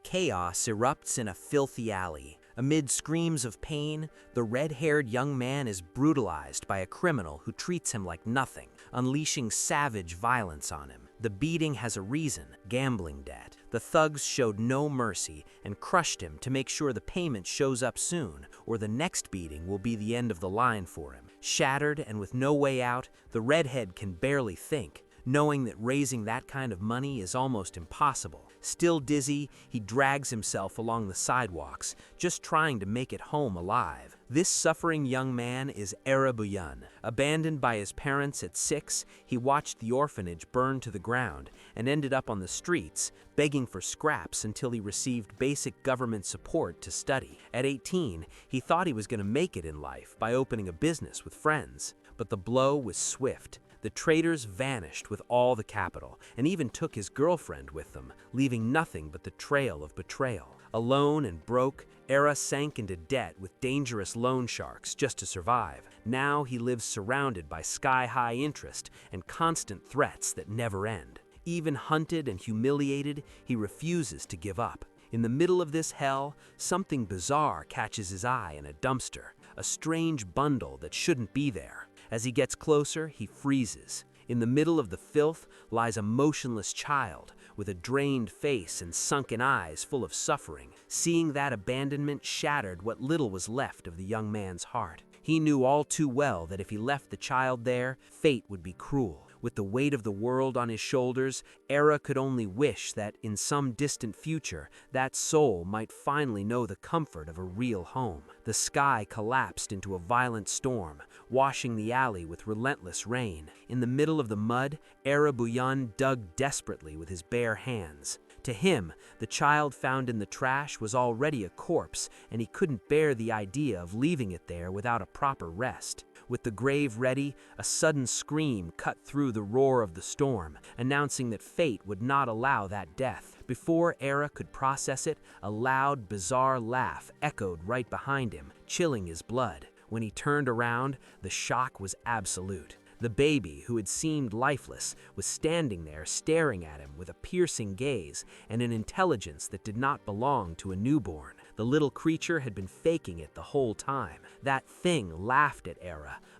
Chaos erupts in a filthy alley. Amid screams of pain, the red-haired young man is brutalized by a criminal who treats him like nothing, unleashing savage violence on him. The beating has a reason: gambling debt. The thugs showed no mercy and crushed him to make sure the payment shows up soon, or the next beating will be the end of the line for him. Shattered and with no way out, the redhead can barely think, knowing that raising that kind of money is almost impossible. Still dizzy, he drags himself along the sidewalks, just trying to make it home alive. This suffering young man is Buyan. Abandoned by his parents at 6, he watched the orphanage burn to the ground and ended up on the streets, begging for scraps until he received basic government support to study. At 18, he thought he was going to make it in life by opening a business with friends. But the blow was swift. The traders vanished with all the capital, and even took his girlfriend with them, leaving nothing but the trail of betrayal. Alone and broke, sank into debt with dangerous loan sharks just to survive. Now he lives surrounded by sky-high interest and constant threats that never end. Even hunted and humiliated, he refuses to give up. In the middle of this hell, something bizarre catches his eye in a dumpster, a strange bundle that shouldn't be there. As he gets closer, he freezes. In the middle of the filth lies a motionless child with a drained face and sunken eyes full of suffering. Seeing that abandonment shattered what little was left of the young man's heart. He knew all too well that if he left the child there, fate would be cruel. With the weight of the world on his shoulders, could only wish that, in some distant future, that soul might finally know the comfort of a real home. The sky collapsed into a violent storm, washing the alley with relentless rain. In the middle of the mud, Buyan dug desperately with his bare hands. To him, the child found in the trash was already a corpse, and he couldn't bear the idea of leaving it there without a proper rest. With the grave ready, a sudden scream cut through the roar of the storm, announcing that fate would not allow that death. Before could process it, a loud, bizarre laugh echoed right behind him, chilling his blood. When he turned around, the shock was absolute. The baby, who had seemed lifeless, was standing there staring at him with a piercing gaze and an intelligence that did not belong to a newborn. The little creature had been faking it the whole time. That thing laughed at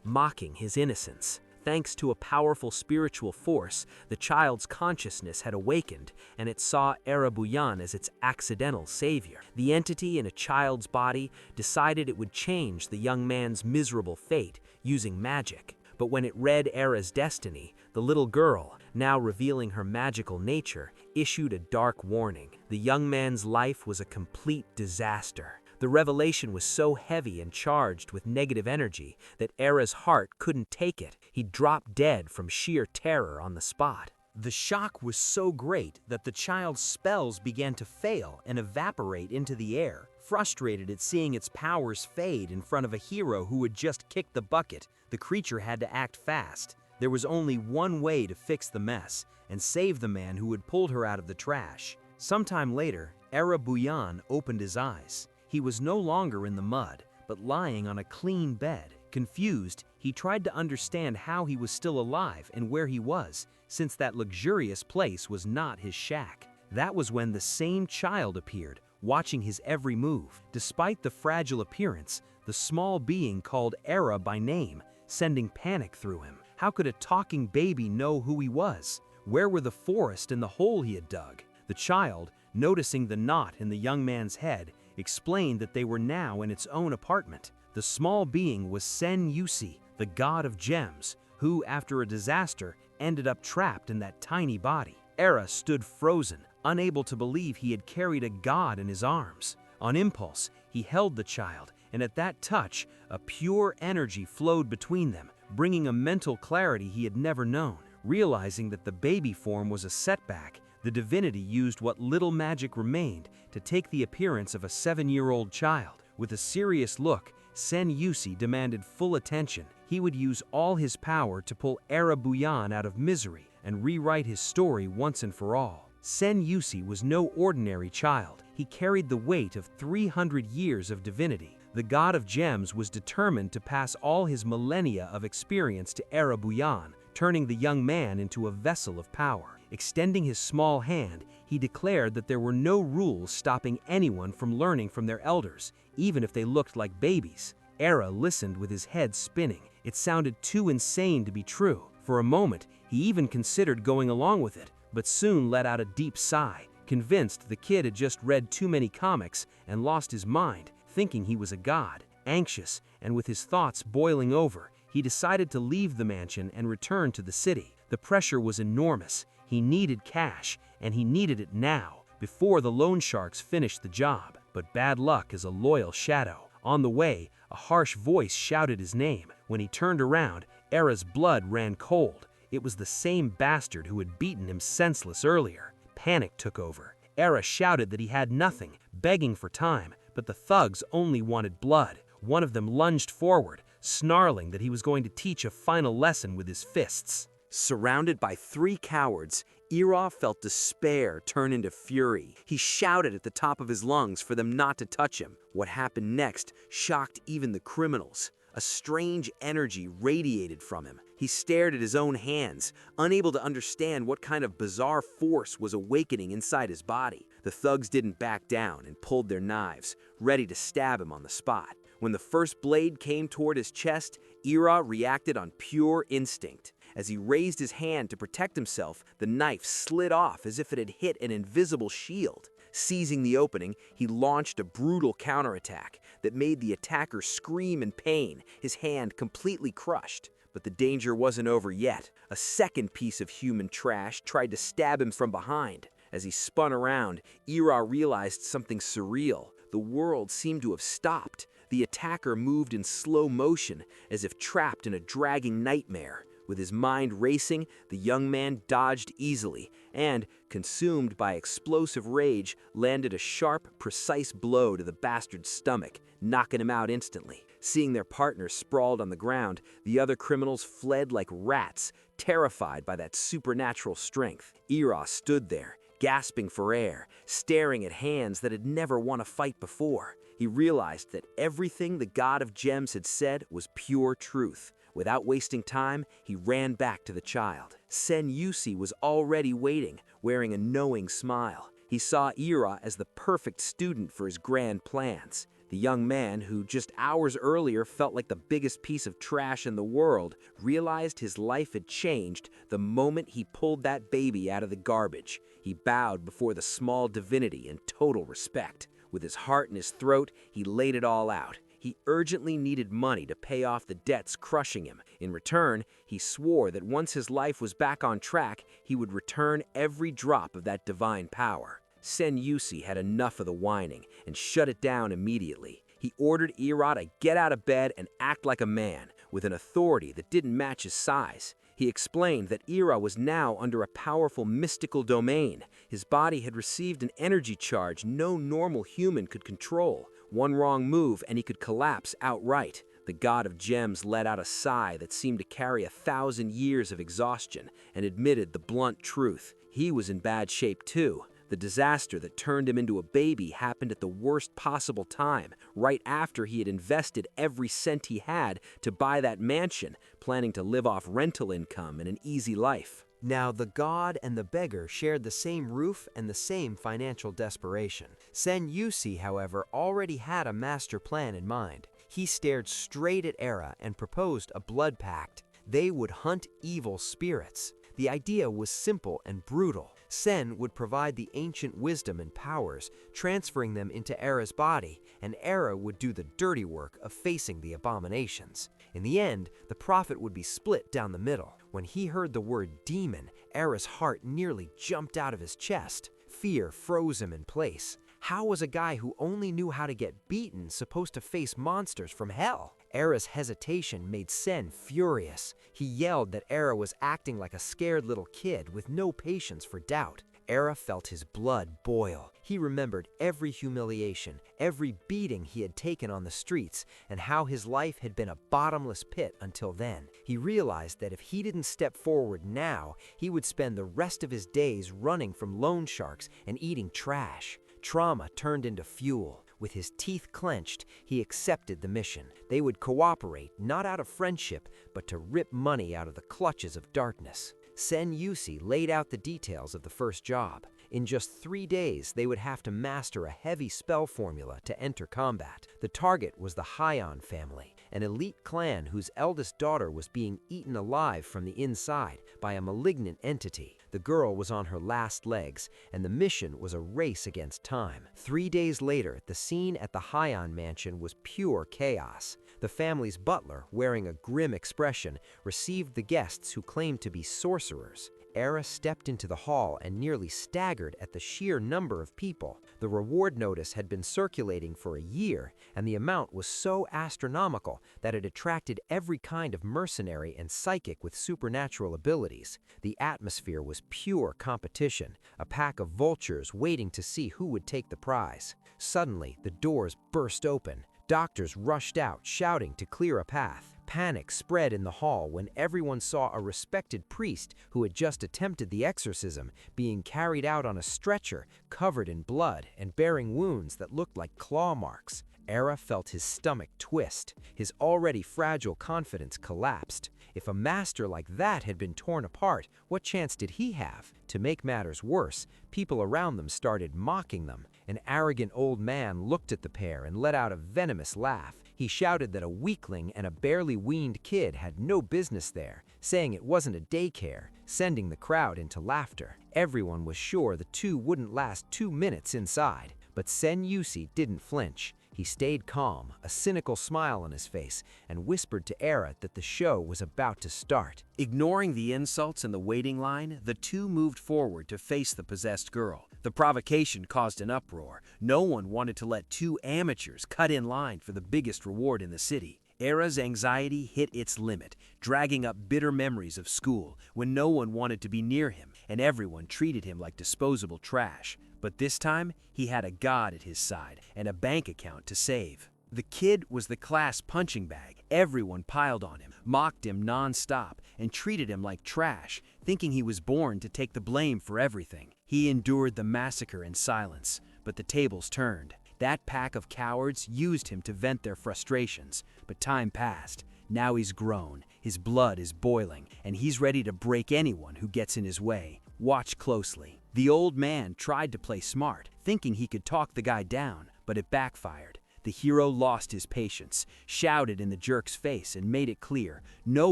mocking his innocence. Thanks to a powerful spiritual force, the child's consciousness had awakened, and it saw Buyan as its accidental savior. The entity in a child's body decided it would change the young man's miserable fate using magic. But when it read Era's destiny, the little girl, now revealing her magical nature, issued a dark warning. The young man's life was a complete disaster. The revelation was so heavy and charged with negative energy that Era's heart couldn't take it. He dropped dead from sheer terror on the spot. The shock was so great that the child's spells began to fail and evaporate into the air. Frustrated at seeing its powers fade in front of a hero who had just kicked the bucket, the creature had to act fast. There was only one way to fix the mess and save the man who had pulled her out of the trash. Sometime later, Buyan opened his eyes. He was no longer in the mud, but lying on a clean bed. Confused, he tried to understand how he was still alive and where he was, since that luxurious place was not his shack. That was when the same child appeared, watching his every move. Despite the fragile appearance, the small being called Era by name, sending panic through him. How could a talking baby know who he was? Where were the forest and the hole he had dug? The child, noticing the knot in the young man's head, explained that they were now in its own apartment. The small being was Sen Yusi, the god of gems, who, after a disaster, ended up trapped in that tiny body. Era stood frozen, unable to believe he had carried a god in his arms. On impulse, he held the child, and at that touch, a pure energy flowed between them, bringing a mental clarity he had never known. Realizing that the baby form was a setback, the divinity used what little magic remained to take the appearance of a 7-year-old child. With a serious look, Sen Yusi demanded full attention. He would use all his power to pull Buyan out of misery and rewrite his story once and for all. Sen Yusi was no ordinary child. He carried the weight of 300 years of divinity. The god of gems was determined to pass all his millennia of experience to Buyan, turning the young man into a vessel of power. Extending his small hand, he declared that there were no rules stopping anyone from learning from their elders, even if they looked like babies. Era listened with his head spinning. It sounded too insane to be true. For a moment, he even considered going along with it, but soon let out a deep sigh, convinced the kid had just read too many comics and lost his mind, thinking he was a god. Anxious, and with his thoughts boiling over, he decided to leave the mansion and return to the city. The pressure was enormous. He needed cash, and he needed it now, before the loan sharks finished the job. But bad luck is a loyal shadow. On the way, a harsh voice shouted his name. When he turned around, Era's blood ran cold. It was the same bastard who had beaten him senseless earlier. Panic took over. Era shouted that he had nothing, begging for time, but the thugs only wanted blood. One of them lunged forward, snarling that he was going to teach a final lesson with his fists. Surrounded by 3 cowards, Era felt despair turn into fury. He shouted at the top of his lungs for them not to touch him. What happened next shocked even the criminals. A strange energy radiated from him. He stared at his own hands, unable to understand what kind of bizarre force was awakening inside his body. The thugs didn't back down and pulled their knives, ready to stab him on the spot. When the first blade came toward his chest, Era reacted on pure instinct. As he raised his hand to protect himself, the knife slid off as if it had hit an invisible shield. Seizing the opening, he launched a brutal counterattack that made the attacker scream in pain, his hand completely crushed. But the danger wasn't over yet. A second piece of human trash tried to stab him from behind. As he spun around, Era realized something surreal. The world seemed to have stopped. The attacker moved in slow motion, as if trapped in a dragging nightmare. With his mind racing, the young man dodged easily and, consumed by explosive rage, landed a sharp, precise blow to the bastard's stomach, knocking him out instantly. Seeing their partner sprawled on the ground, the other criminals fled like rats, terrified by that supernatural strength. Era stood there, gasping for air, staring at hands that had never won a fight before. He realized that everything the God of Gems had said was pure truth. Without wasting time, he ran back to the child. Sen Yusi was already waiting, wearing a knowing smile. He saw Era as the perfect student for his grand plans. The young man, who just hours earlier felt like the biggest piece of trash in the world, realized his life had changed the moment he pulled that baby out of the garbage. He bowed before the small divinity in total respect. With his heart in his throat, he laid it all out. He urgently needed money to pay off the debts crushing him. In return, he swore that once his life was back on track, he would return every drop of that divine power. Sen Yusi had enough of the whining and shut it down immediately. He ordered Era to get out of bed and act like a man, with an authority that didn't match his size. He explained that Era was now under a powerful mystical domain. His body had received an energy charge no normal human could control. One wrong move and he could collapse outright. The God of Gems let out a sigh that seemed to carry 1,000 years of exhaustion and admitted the blunt truth. He was in bad shape too. The disaster that turned him into a baby happened at the worst possible time, right after he had invested every cent he had to buy that mansion, planning to live off rental income and an easy life. Now, the god and the beggar shared the same roof and the same financial desperation. Sen Yusi, however, already had a master plan in mind. He stared straight at Era and proposed a blood pact. They would hunt evil spirits. The idea was simple and brutal. Sen would provide the ancient wisdom and powers, transferring them into Era's body, and Era would do the dirty work of facing the abominations. In the end, the profit would be split down the middle. When he heard the word demon, Era's heart nearly jumped out of his chest. Fear froze him in place. How was a guy who only knew how to get beaten supposed to face monsters from hell? Era's hesitation made Sen furious. He yelled that Era was acting like a scared little kid with no patience for doubt. Era felt his blood boil. He remembered every humiliation, every beating he had taken on the streets, and how his life had been a bottomless pit until then. He realized that if he didn't step forward now, he would spend the rest of his days running from loan sharks and eating trash. Trauma turned into fuel. With his teeth clenched, he accepted the mission. They would cooperate, not out of friendship, but to rip money out of the clutches of darkness. Sen Yusi laid out the details of the first job. In just 3 days, they would have to master a heavy spell formula to enter combat. The target was the Heian family, an elite clan whose eldest daughter was being eaten alive from the inside by a malignant entity. The girl was on her last legs, and the mission was a race against time. 3 days later, the scene at the Heian mansion was pure chaos. The family's butler, wearing a grim expression, received the guests who claimed to be sorcerers. Era stepped into the hall and nearly staggered at the sheer number of people. The reward notice had been circulating for a year, and the amount was so astronomical that it attracted every kind of mercenary and psychic with supernatural abilities. The atmosphere was pure competition, a pack of vultures waiting to see who would take the prize. Suddenly, the doors burst open. Doctors rushed out, shouting to clear a path. Panic spread in the hall when everyone saw a respected priest who had just attempted the exorcism being carried out on a stretcher, covered in blood and bearing wounds that looked like claw marks. Era felt his stomach twist. His already fragile confidence collapsed. If a master like that had been torn apart, what chance did he have? To make matters worse, people around them started mocking them. An arrogant old man looked at the pair and let out a venomous laugh. He shouted that a weakling and a barely weaned kid had no business there, saying it wasn't a daycare, sending the crowd into laughter. Everyone was sure the two wouldn't last 2 minutes inside, but Sen Yusi didn't flinch. He stayed calm, a cynical smile on his face, and whispered to Era that the show was about to start. Ignoring the insults in the waiting line, the two moved forward to face the possessed girl. The provocation caused an uproar. No one wanted to let two amateurs cut in line for the biggest reward in the city. Era's anxiety hit its limit, dragging up bitter memories of school when no one wanted to be near him and everyone treated him like disposable trash. But this time, he had a god at his side and a bank account to save. The kid was the class punching bag. Everyone piled on him, mocked him non-stop, and treated him like trash, thinking he was born to take the blame for everything. He endured the massacre in silence, but the tables turned. That pack of cowards used him to vent their frustrations, but time passed. Now he's grown, his blood is boiling, and he's ready to break anyone who gets in his way. Watch closely. The old man tried to play smart, thinking he could talk the guy down, but it backfired. The hero lost his patience, shouted in the jerk's face, and made it clear no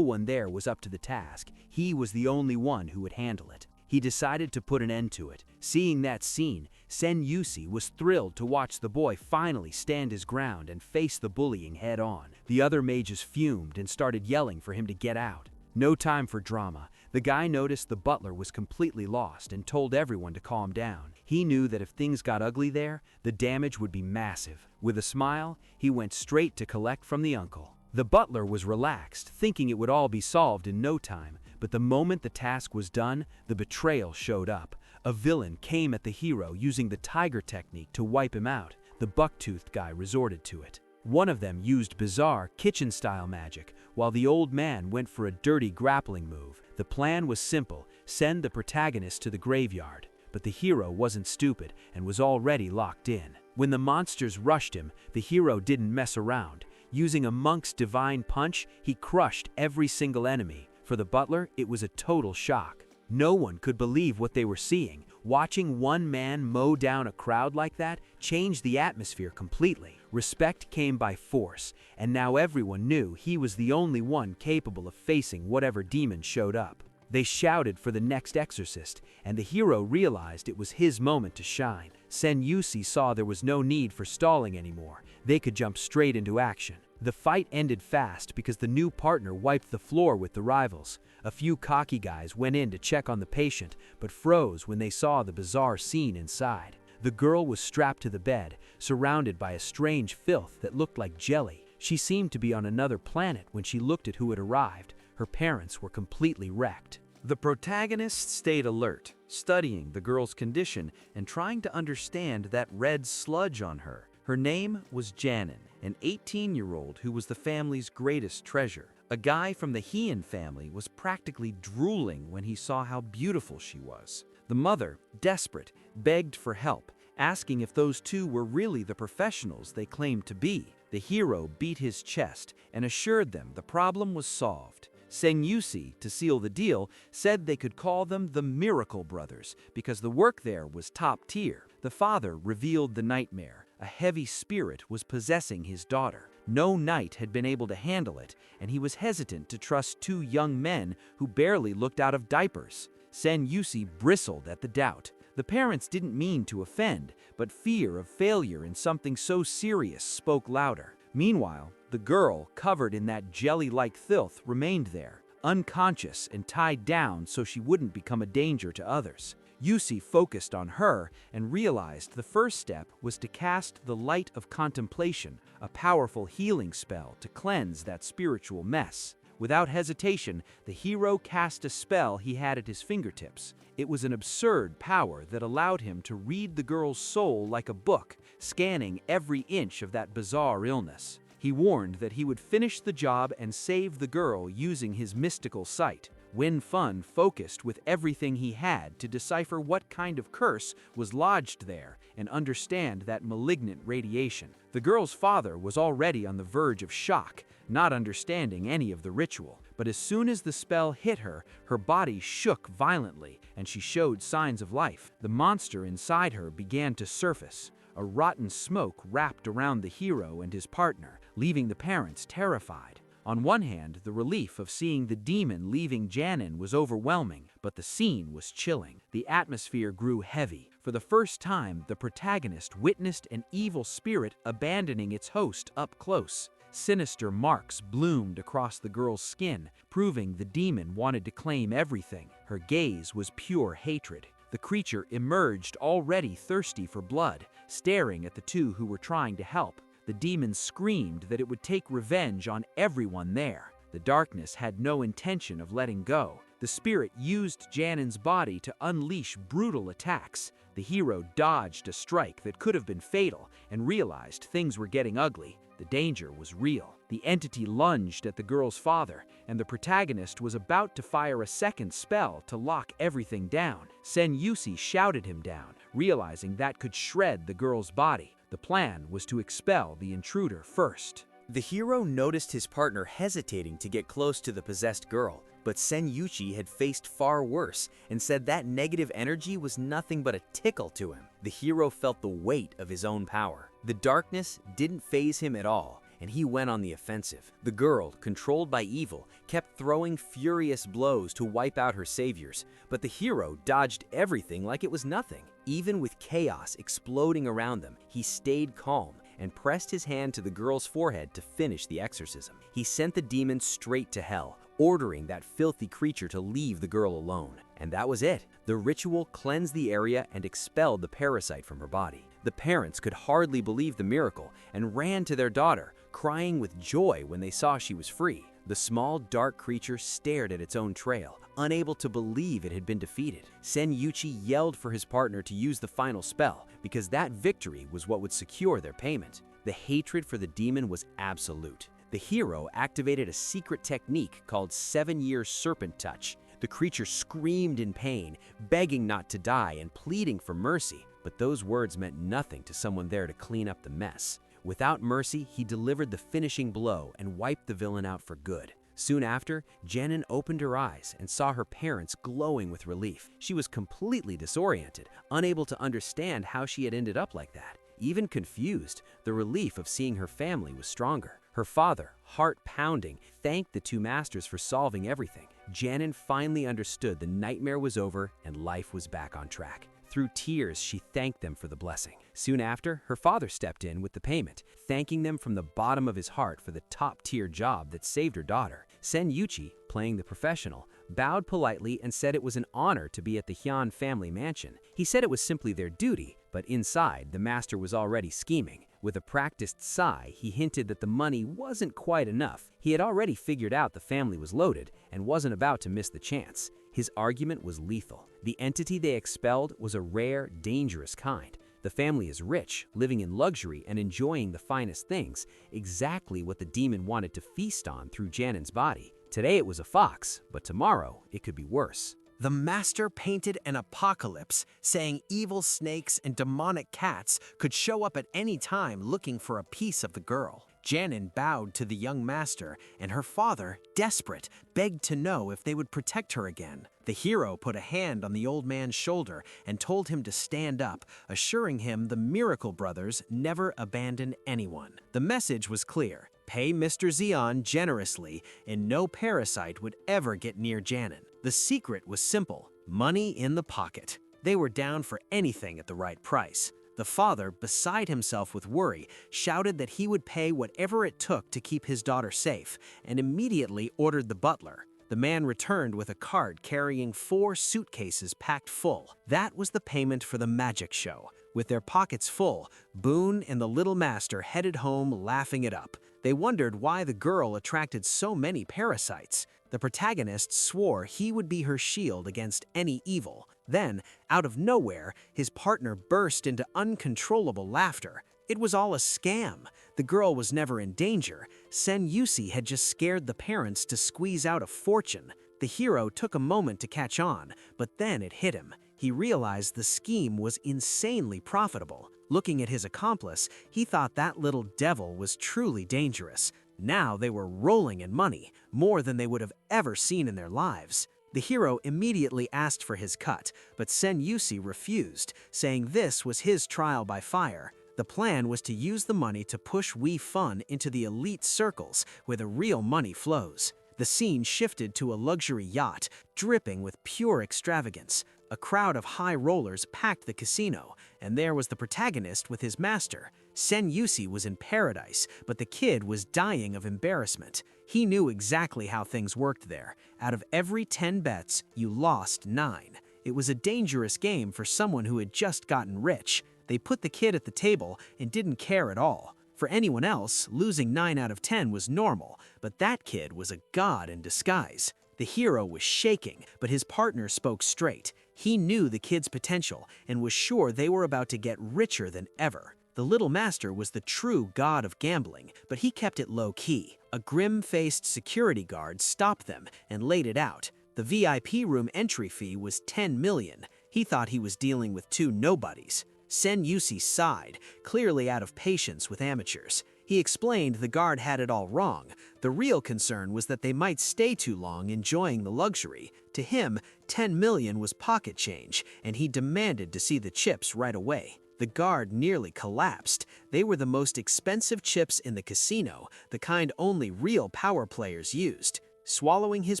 one there was up to the task. He was the only one who would handle it. He decided to put an end to it. Seeing that scene, Sen Yusi was thrilled to watch the boy finally stand his ground and face the bullying head-on. The other mages fumed and started yelling for him to get out. No time for drama. The guy noticed the butler was completely lost and told everyone to calm down. He knew that if things got ugly there, the damage would be massive. With a smile, he went straight to collect from the uncle. The butler was relaxed, thinking it would all be solved in no time, but the moment the task was done, the betrayal showed up. A villain came at the hero using the tiger technique to wipe him out. The buck-toothed guy resorted to it. One of them used bizarre, kitchen-style magic, while the old man went for a dirty grappling move. The plan was simple: send the protagonist to the graveyard. But the hero wasn't stupid and was already locked in. When the monsters rushed him, the hero didn't mess around. Using a monk's divine punch, he crushed every single enemy. For the butler, it was a total shock. No one could believe what they were seeing. Watching one man mow down a crowd like that changed the atmosphere completely. Respect came by force, and now everyone knew he was the only one capable of facing whatever demon showed up. They shouted for the next exorcist, and the hero realized it was his moment to shine. Sen Yusi saw there was no need for stalling anymore. They could jump straight into action. The fight ended fast because the new partner wiped the floor with the rivals. A few cocky guys went in to check on the patient, but froze when they saw the bizarre scene inside. The girl was strapped to the bed, surrounded by a strange filth that looked like jelly. She seemed to be on another planet when she looked at who had arrived. Her parents were completely wrecked. The protagonist stayed alert, studying the girl's condition and trying to understand that red sludge on her. Her name was Janin, an 18-year-old who was the family's greatest treasure. A guy from the Heian family was practically drooling when he saw how beautiful she was. The mother, desperate, begged for help, asking if those two were really the professionals they claimed to be. The hero beat his chest and assured them the problem was solved. Senyusi, to seal the deal, said they could call them the Miracle Brothers because the work there was top tier. The father revealed the nightmare. A heavy spirit was possessing his daughter. No knight had been able to handle it, and he was hesitant to trust two young men who barely looked out of diapers. Senyusi bristled at the doubt. The parents didn't mean to offend, but fear of failure in something so serious spoke louder. Meanwhile, the girl, covered in that jelly-like filth, remained there, unconscious and tied down so she wouldn't become a danger to others. Yusi focused on her and realized the first step was to cast the Light of Contemplation, a powerful healing spell to cleanse that spiritual mess. Without hesitation, the hero cast a spell he had at his fingertips. It was an absurd power that allowed him to read the girl's soul like a book, scanning every inch of that bizarre illness. He warned that he would finish the job and save the girl using his mystical sight. Win Fun focused with everything he had to decipher what kind of curse was lodged there and understand that malignant radiation. The girl's father was already on the verge of shock, not understanding any of the ritual. But as soon as the spell hit her, her body shook violently and she showed signs of life. The monster inside her began to surface. A rotten smoke wrapped around the hero and his partner, leaving the parents terrified. On one hand, the relief of seeing the demon leaving Janin was overwhelming, but the scene was chilling. The atmosphere grew heavy. For the first time, the protagonist witnessed an evil spirit abandoning its host up close. Sinister marks bloomed across the girl's skin, proving the demon wanted to claim everything. Her gaze was pure hatred. The creature emerged already thirsty for blood, staring at the two who were trying to help. The demon screamed that it would take revenge on everyone there. The darkness had no intention of letting go. The spirit used Janin's body to unleash brutal attacks. The hero dodged a strike that could have been fatal and realized things were getting ugly. The danger was real. The entity lunged at the girl's father, and the protagonist was about to fire a second spell to lock everything down. Senyusi shouted him down, realizing that could shred the girl's body. The plan was to expel the intruder first. The hero noticed his partner hesitating to get close to the possessed girl, but Senyuchi had faced far worse and said that negative energy was nothing but a tickle to him. The hero felt the weight of his own power. The darkness didn't faze him at all, and he went on the offensive. The girl, controlled by evil, kept throwing furious blows to wipe out her saviors, but the hero dodged everything like it was nothing. Even with chaos exploding around them, he stayed calm and pressed his hand to the girl's forehead to finish the exorcism. He sent the demon straight to hell, ordering that filthy creature to leave the girl alone. And that was it. The ritual cleansed the area and expelled the parasite from her body. The parents could hardly believe the miracle and ran to their daughter, crying with joy when they saw she was free. The small, dark creature stared at its own trail, unable to believe it had been defeated. Senyuchi yelled for his partner to use the final spell, because that victory was what would secure their payment. The hatred for the demon was absolute. The hero activated a secret technique called 7-Year Serpent Touch. The creature screamed in pain, begging not to die and pleading for mercy, but those words meant nothing to someone there to clean up the mess. Without mercy, he delivered the finishing blow and wiped the villain out for good. Soon after, Janin opened her eyes and saw her parents glowing with relief. She was completely disoriented, unable to understand how she had ended up like that. Even confused, the relief of seeing her family was stronger. Her father, heart pounding, thanked the two masters for solving everything. Janin finally understood the nightmare was over and life was back on track. Through tears, she thanked them for the blessing. Soon after, her father stepped in with the payment, thanking them from the bottom of his heart for the top-tier job that saved her daughter. Senyuchi, playing the professional, bowed politely and said it was an honor to be at the Hyun family mansion. He said it was simply their duty, but inside, the master was already scheming. With a practiced sigh, he hinted that the money wasn't quite enough. He had already figured out the family was loaded and wasn't about to miss the chance. His argument was lethal. The entity they expelled was a rare, dangerous kind. The family is rich, living in luxury and enjoying the finest things, exactly what the demon wanted to feast on through Janin's body. Today it was a fox, but tomorrow it could be worse. The master painted an apocalypse, saying evil snakes and demonic cats could show up at any time looking for a piece of the girl. Janin bowed to the young master, and her father, desperate, begged to know if they would protect her again. The hero put a hand on the old man's shoulder and told him to stand up, assuring him the Miracle Brothers never abandon anyone. The message was clear: pay Mr. Zeon generously, and no parasite would ever get near Janin. The secret was simple: money in the pocket. They were down for anything at the right price. The father, beside himself with worry, shouted that he would pay whatever it took to keep his daughter safe, and immediately ordered the butler. The man returned with a cart carrying 4 suitcases packed full. That was the payment for the magic show. With their pockets full, Boone and the little master headed home laughing it up. They wondered why the girl attracted so many parasites. The protagonist swore he would be her shield against any evil. Then, out of nowhere, his partner burst into uncontrollable laughter. It was all a scam. The girl was never in danger. Sen Yusi had just scared the parents to squeeze out a fortune. The hero took a moment to catch on, but then it hit him. He realized the scheme was insanely profitable. Looking at his accomplice, he thought that little devil was truly dangerous. Now they were rolling in money, more than they would have ever seen in their lives. The hero immediately asked for his cut, but Sen Yusi refused, saying this was his trial by fire. The plan was to use the money to push Wii Fun into the elite circles where the real money flows. The scene shifted to a luxury yacht, dripping with pure extravagance. A crowd of high rollers packed the casino, and there was the protagonist with his master. Sen Yusi was in paradise, but the kid was dying of embarrassment. He knew exactly how things worked there. Out of every 10 bets, you lost 9. It was a dangerous game for someone who had just gotten rich. They put the kid at the table and didn't care at all. For anyone else, losing 9 out of 10 was normal, but that kid was a god in disguise. The hero was shaking, but his partner spoke straight. He knew the kid's potential and was sure they were about to get richer than ever. The little master was the true god of gambling, but he kept it low-key. A grim-faced security guard stopped them and laid it out. The VIP room entry fee was 10 million. He thought he was dealing with 2 nobodies. Sen Yusi sighed, clearly out of patience with amateurs. He explained the guard had it all wrong. The real concern was that they might stay too long enjoying the luxury. To him, 10 million was pocket change, and he demanded to see the chips right away. The guard nearly collapsed. They were the most expensive chips in the casino, the kind only real power players used. Swallowing his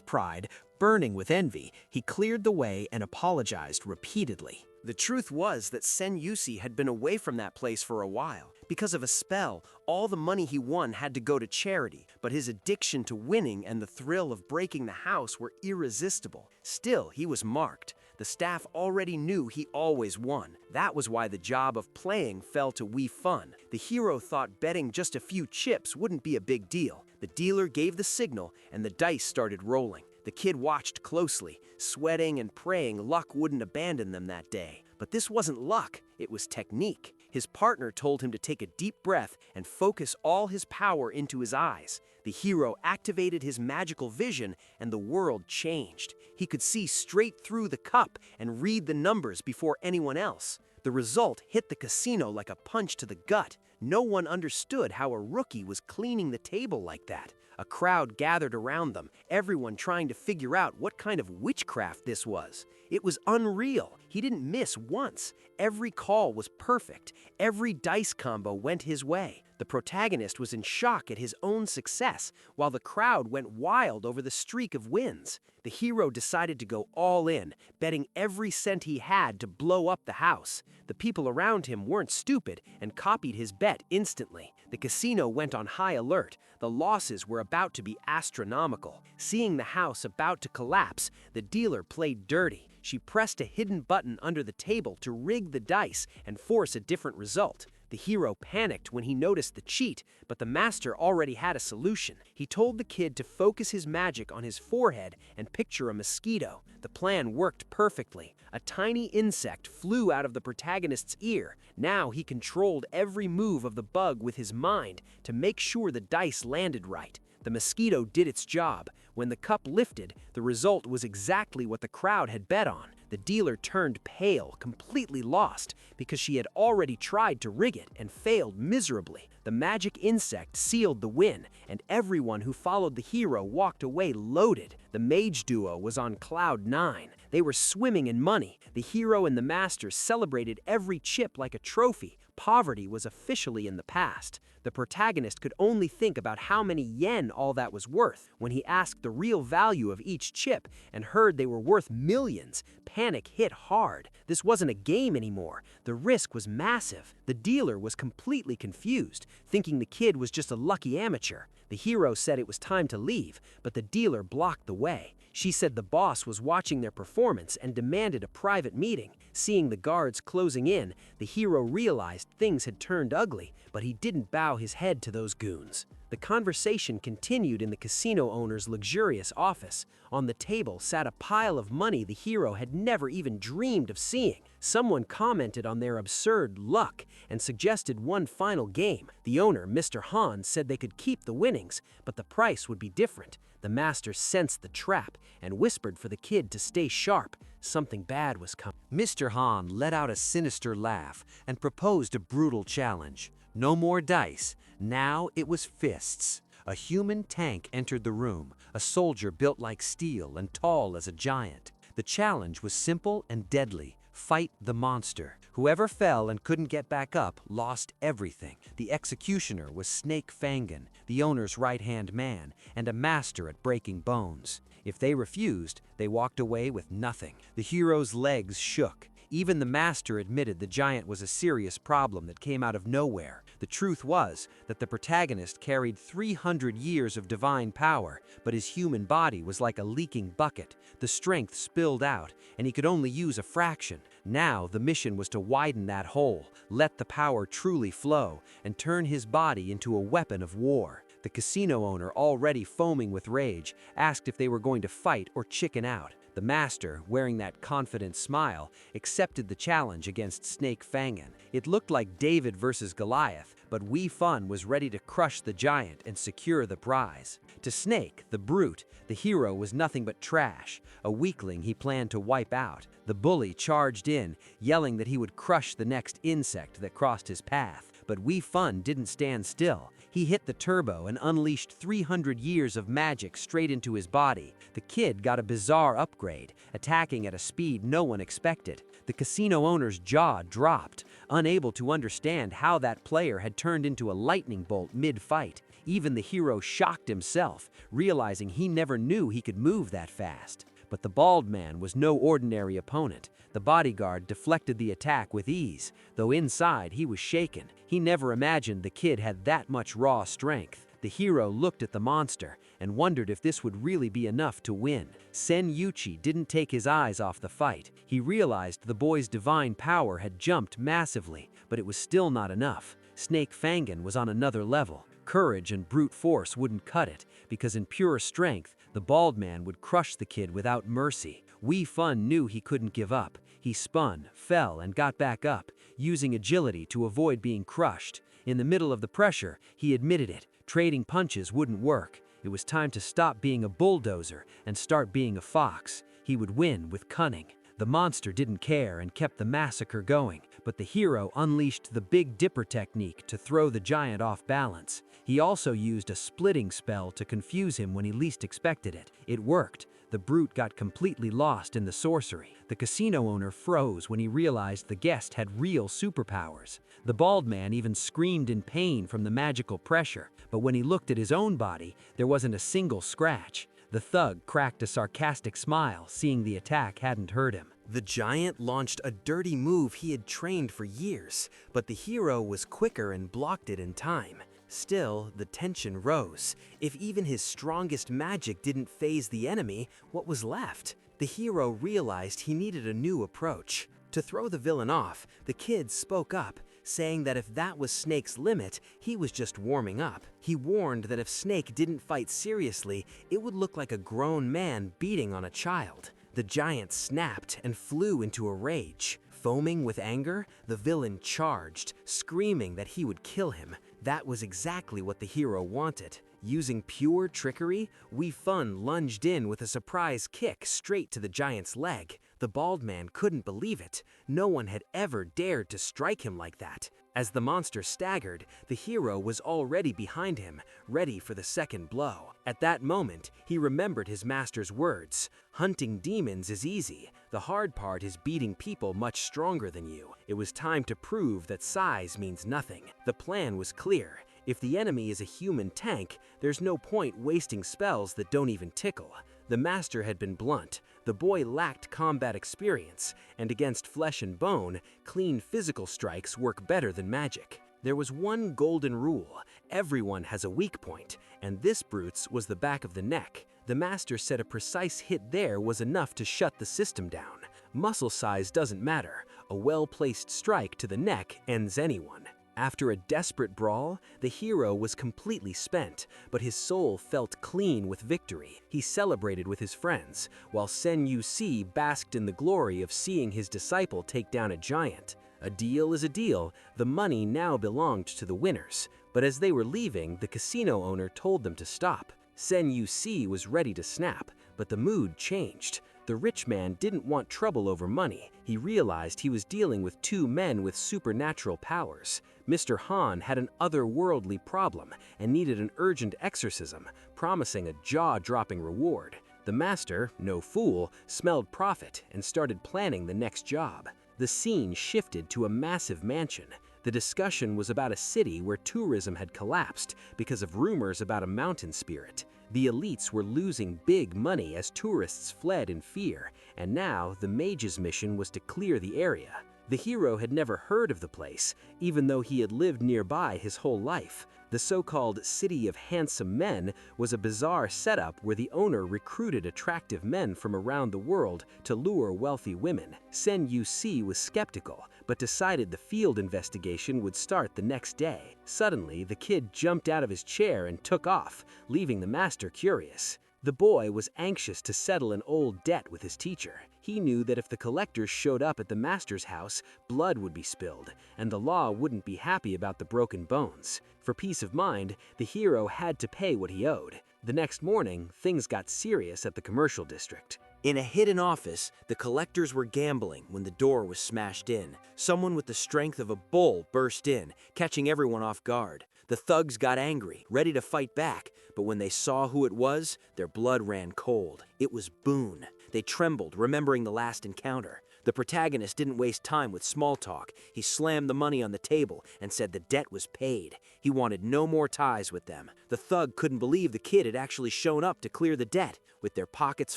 pride, burning with envy, he cleared the way and apologized repeatedly. The truth was that Sen Yusi had been away from that place for a while. Because of a spell, all the money he won had to go to charity, but his addiction to winning and the thrill of breaking the house were irresistible. Still, he was marked. The staff already knew he always won. That was why the job of playing fell to Wii Fun. The hero thought betting just a few chips wouldn't be a big deal. The dealer gave the signal, and the dice started rolling. The kid watched closely, sweating and praying luck wouldn't abandon them that day. But this wasn't luck, it was technique. His partner told him to take a deep breath and focus all his power into his eyes. The hero activated his magical vision, and the world changed. He could see straight through the cup and read the numbers before anyone else. The result hit the casino like a punch to the gut. No one understood how a rookie was cleaning the table like that. A crowd gathered around them, everyone trying to figure out what kind of witchcraft this was. It was unreal. He didn't miss once. Every call was perfect. Every dice combo went his way. The protagonist was in shock at his own success, while the crowd went wild over the streak of wins. The hero decided to go all in, betting every cent he had to blow up the house. The people around him weren't stupid and copied his bet instantly. The casino went on high alert. The losses were about to be astronomical. Seeing the house about to collapse, the dealer played dirty. She pressed a hidden button under the table to rig the dice and force a different result. The hero panicked when he noticed the cheat, but the master already had a solution. He told the kid to focus his magic on his forehead and picture a mosquito. The plan worked perfectly. A tiny insect flew out of the protagonist's ear. Now he controlled every move of the bug with his mind to make sure the dice landed right. The mosquito did its job. When the cup lifted, the result was exactly what the crowd had bet on. The dealer turned pale, completely lost, because she had already tried to rig it and failed miserably. The magic insect sealed the win, and everyone who followed the hero walked away loaded. The mage duo was on cloud 9. They were swimming in money. The hero and the master celebrated every chip like a trophy. Poverty was officially in the past. The protagonist could only think about how many yen all that was worth. When he asked the real value of each chip and heard they were worth millions, panic hit hard. This wasn't a game anymore. The risk was massive. The dealer was completely confused, thinking the kid was just a lucky amateur. The hero said it was time to leave, but the dealer blocked the way. She said the boss was watching their performance and demanded a private meeting. Seeing the guards closing in, the hero realized things had turned ugly, but he didn't bow his head to those goons. The conversation continued in the casino owner's luxurious office. On the table sat a pile of money the hero had never even dreamed of seeing. Someone commented on their absurd luck and suggested one final game. The owner, Mr. Han, said they could keep the winnings, but the price would be different. The master sensed the trap and whispered for the kid to stay sharp. Something bad was coming. Mr. Han let out a sinister laugh and proposed a brutal challenge. No more dice. Now it was fists. A human tank entered the room, a soldier built like steel and tall as a giant. The challenge was simple and deadly. Fight the monster. Whoever fell and couldn't get back up lost everything. The executioner was Snake Fangan, the owner's right-hand man, and a master at breaking bones. If they refused, they walked away with nothing. The hero's legs shook. Even the master admitted the giant was a serious problem that came out of nowhere. The truth was that the protagonist carried 300 years of divine power, but his human body was like a leaking bucket. The strength spilled out, and he could only use a fraction. Now the mission was to widen that hole, let the power truly flow, and turn his body into a weapon of war. The casino owner, already foaming with rage, asked if they were going to fight or chicken out. The master, wearing that confident smile, accepted the challenge against Snake Fangan. It looked like David versus Goliath, but Wee Fun was ready to crush the giant and secure the prize. To Snake, the brute, the hero was nothing but trash, a weakling he planned to wipe out. The bully charged in, yelling that he would crush the next insect that crossed his path. But Wee Fun didn't stand still. He hit the turbo and unleashed 300 years of magic straight into his body. The kid got a bizarre upgrade, attacking at a speed no one expected. The casino owner's jaw dropped, unable to understand how that player had turned into a lightning bolt mid-fight. Even the hero shocked himself, realizing he never knew he could move that fast. But the bald man was no ordinary opponent. The bodyguard deflected the attack with ease, though inside he was shaken. He never imagined the kid had that much raw strength. The hero looked at the monster and wondered if this would really be enough to win. Sen Yuchi didn't take his eyes off the fight. He realized the boy's divine power had jumped massively, but it was still not enough. Snake Fangan was on another level. Courage and brute force wouldn't cut it, because in pure strength, the bald man would crush the kid without mercy. Wee Fun knew he couldn't give up. He spun, fell, and got back up, using agility to avoid being crushed. In the middle of the pressure, he admitted it. Trading punches wouldn't work. It was time to stop being a bulldozer and start being a fox. He would win with cunning. The monster didn't care and kept the massacre going, but the hero unleashed the Big Dipper technique to throw the giant off balance. He also used a splitting spell to confuse him when he least expected it. It worked. The brute got completely lost in the sorcery. The casino owner froze when he realized the guest had real superpowers. The bald man even screamed in pain from the magical pressure, but when he looked at his own body, there wasn't a single scratch. The thug cracked a sarcastic smile, seeing the attack hadn't hurt him. The giant launched a dirty move he had trained for years, but the hero was quicker and blocked it in time. Still, the tension rose. If even his strongest magic didn't faze the enemy, what was left? The hero realized he needed a new approach. To throw the villain off, the kid spoke up, saying that if that was Snake's limit, he was just warming up. He warned that if Snake didn't fight seriously, it would look like a grown man beating on a child. The giant snapped and flew into a rage. Foaming with anger, the villain charged, screaming that he would kill him. That was exactly what the hero wanted. Using pure trickery, Wee Fun lunged in with a surprise kick straight to the giant's leg. The bald man couldn't believe it. No one had ever dared to strike him like that. As the monster staggered, the hero was already behind him, ready for the second blow. At that moment, he remembered his master's words. Hunting demons is easy. The hard part is beating people much stronger than you. It was time to prove that size means nothing. The plan was clear. If the enemy is a human tank, there's no point wasting spells that don't even tickle. The master had been blunt. The boy lacked combat experience, and against flesh and bone, clean physical strikes work better than magic. There was one golden rule: everyone has a weak point, and this brute's was the back of the neck. The master said a precise hit there was enough to shut the system down. Muscle size doesn't matter. A well-placed strike to the neck ends anyone. After a desperate brawl, the hero was completely spent, but his soul felt clean with victory. He celebrated with his friends, while Sen Yu-Si basked in the glory of seeing his disciple take down a giant. A deal is a deal. The money now belonged to the winners, but as they were leaving, the casino owner told them to stop. Sen Yu-Si was ready to snap, but the mood changed. The rich man didn't want trouble over money. He realized he was dealing with two men with supernatural powers. Mr. Han had an otherworldly problem and needed an urgent exorcism, promising a jaw-dropping reward. The master, no fool, smelled profit and started planning the next job. The scene shifted to a massive mansion. The discussion was about a city where tourism had collapsed because of rumors about a mountain spirit. The elites were losing big money as tourists fled in fear, and now the mage's mission was to clear the area. The hero had never heard of the place, even though he had lived nearby his whole life. The so-called City of Handsome Men was a bizarre setup where the owner recruited attractive men from around the world to lure wealthy women. Sen Yu-Si was skeptical, but decided the field investigation would start the next day. Suddenly, the kid jumped out of his chair and took off, leaving the master curious. The boy was anxious to settle an old debt with his teacher. He knew that if the collectors showed up at the master's house, blood would be spilled, and the law wouldn't be happy about the broken bones. For peace of mind, the hero had to pay what he owed. The next morning, things got serious at the commercial district. In a hidden office, the collectors were gambling when the door was smashed in. Someone with the strength of a bull burst in, catching everyone off guard. The thugs got angry, ready to fight back, but when they saw who it was, their blood ran cold. It was Boone. They trembled, remembering the last encounter. The protagonist didn't waste time with small talk. He slammed the money on the table and said the debt was paid. He wanted no more ties with them. The thug couldn't believe the kid had actually shown up to clear the debt. With their pockets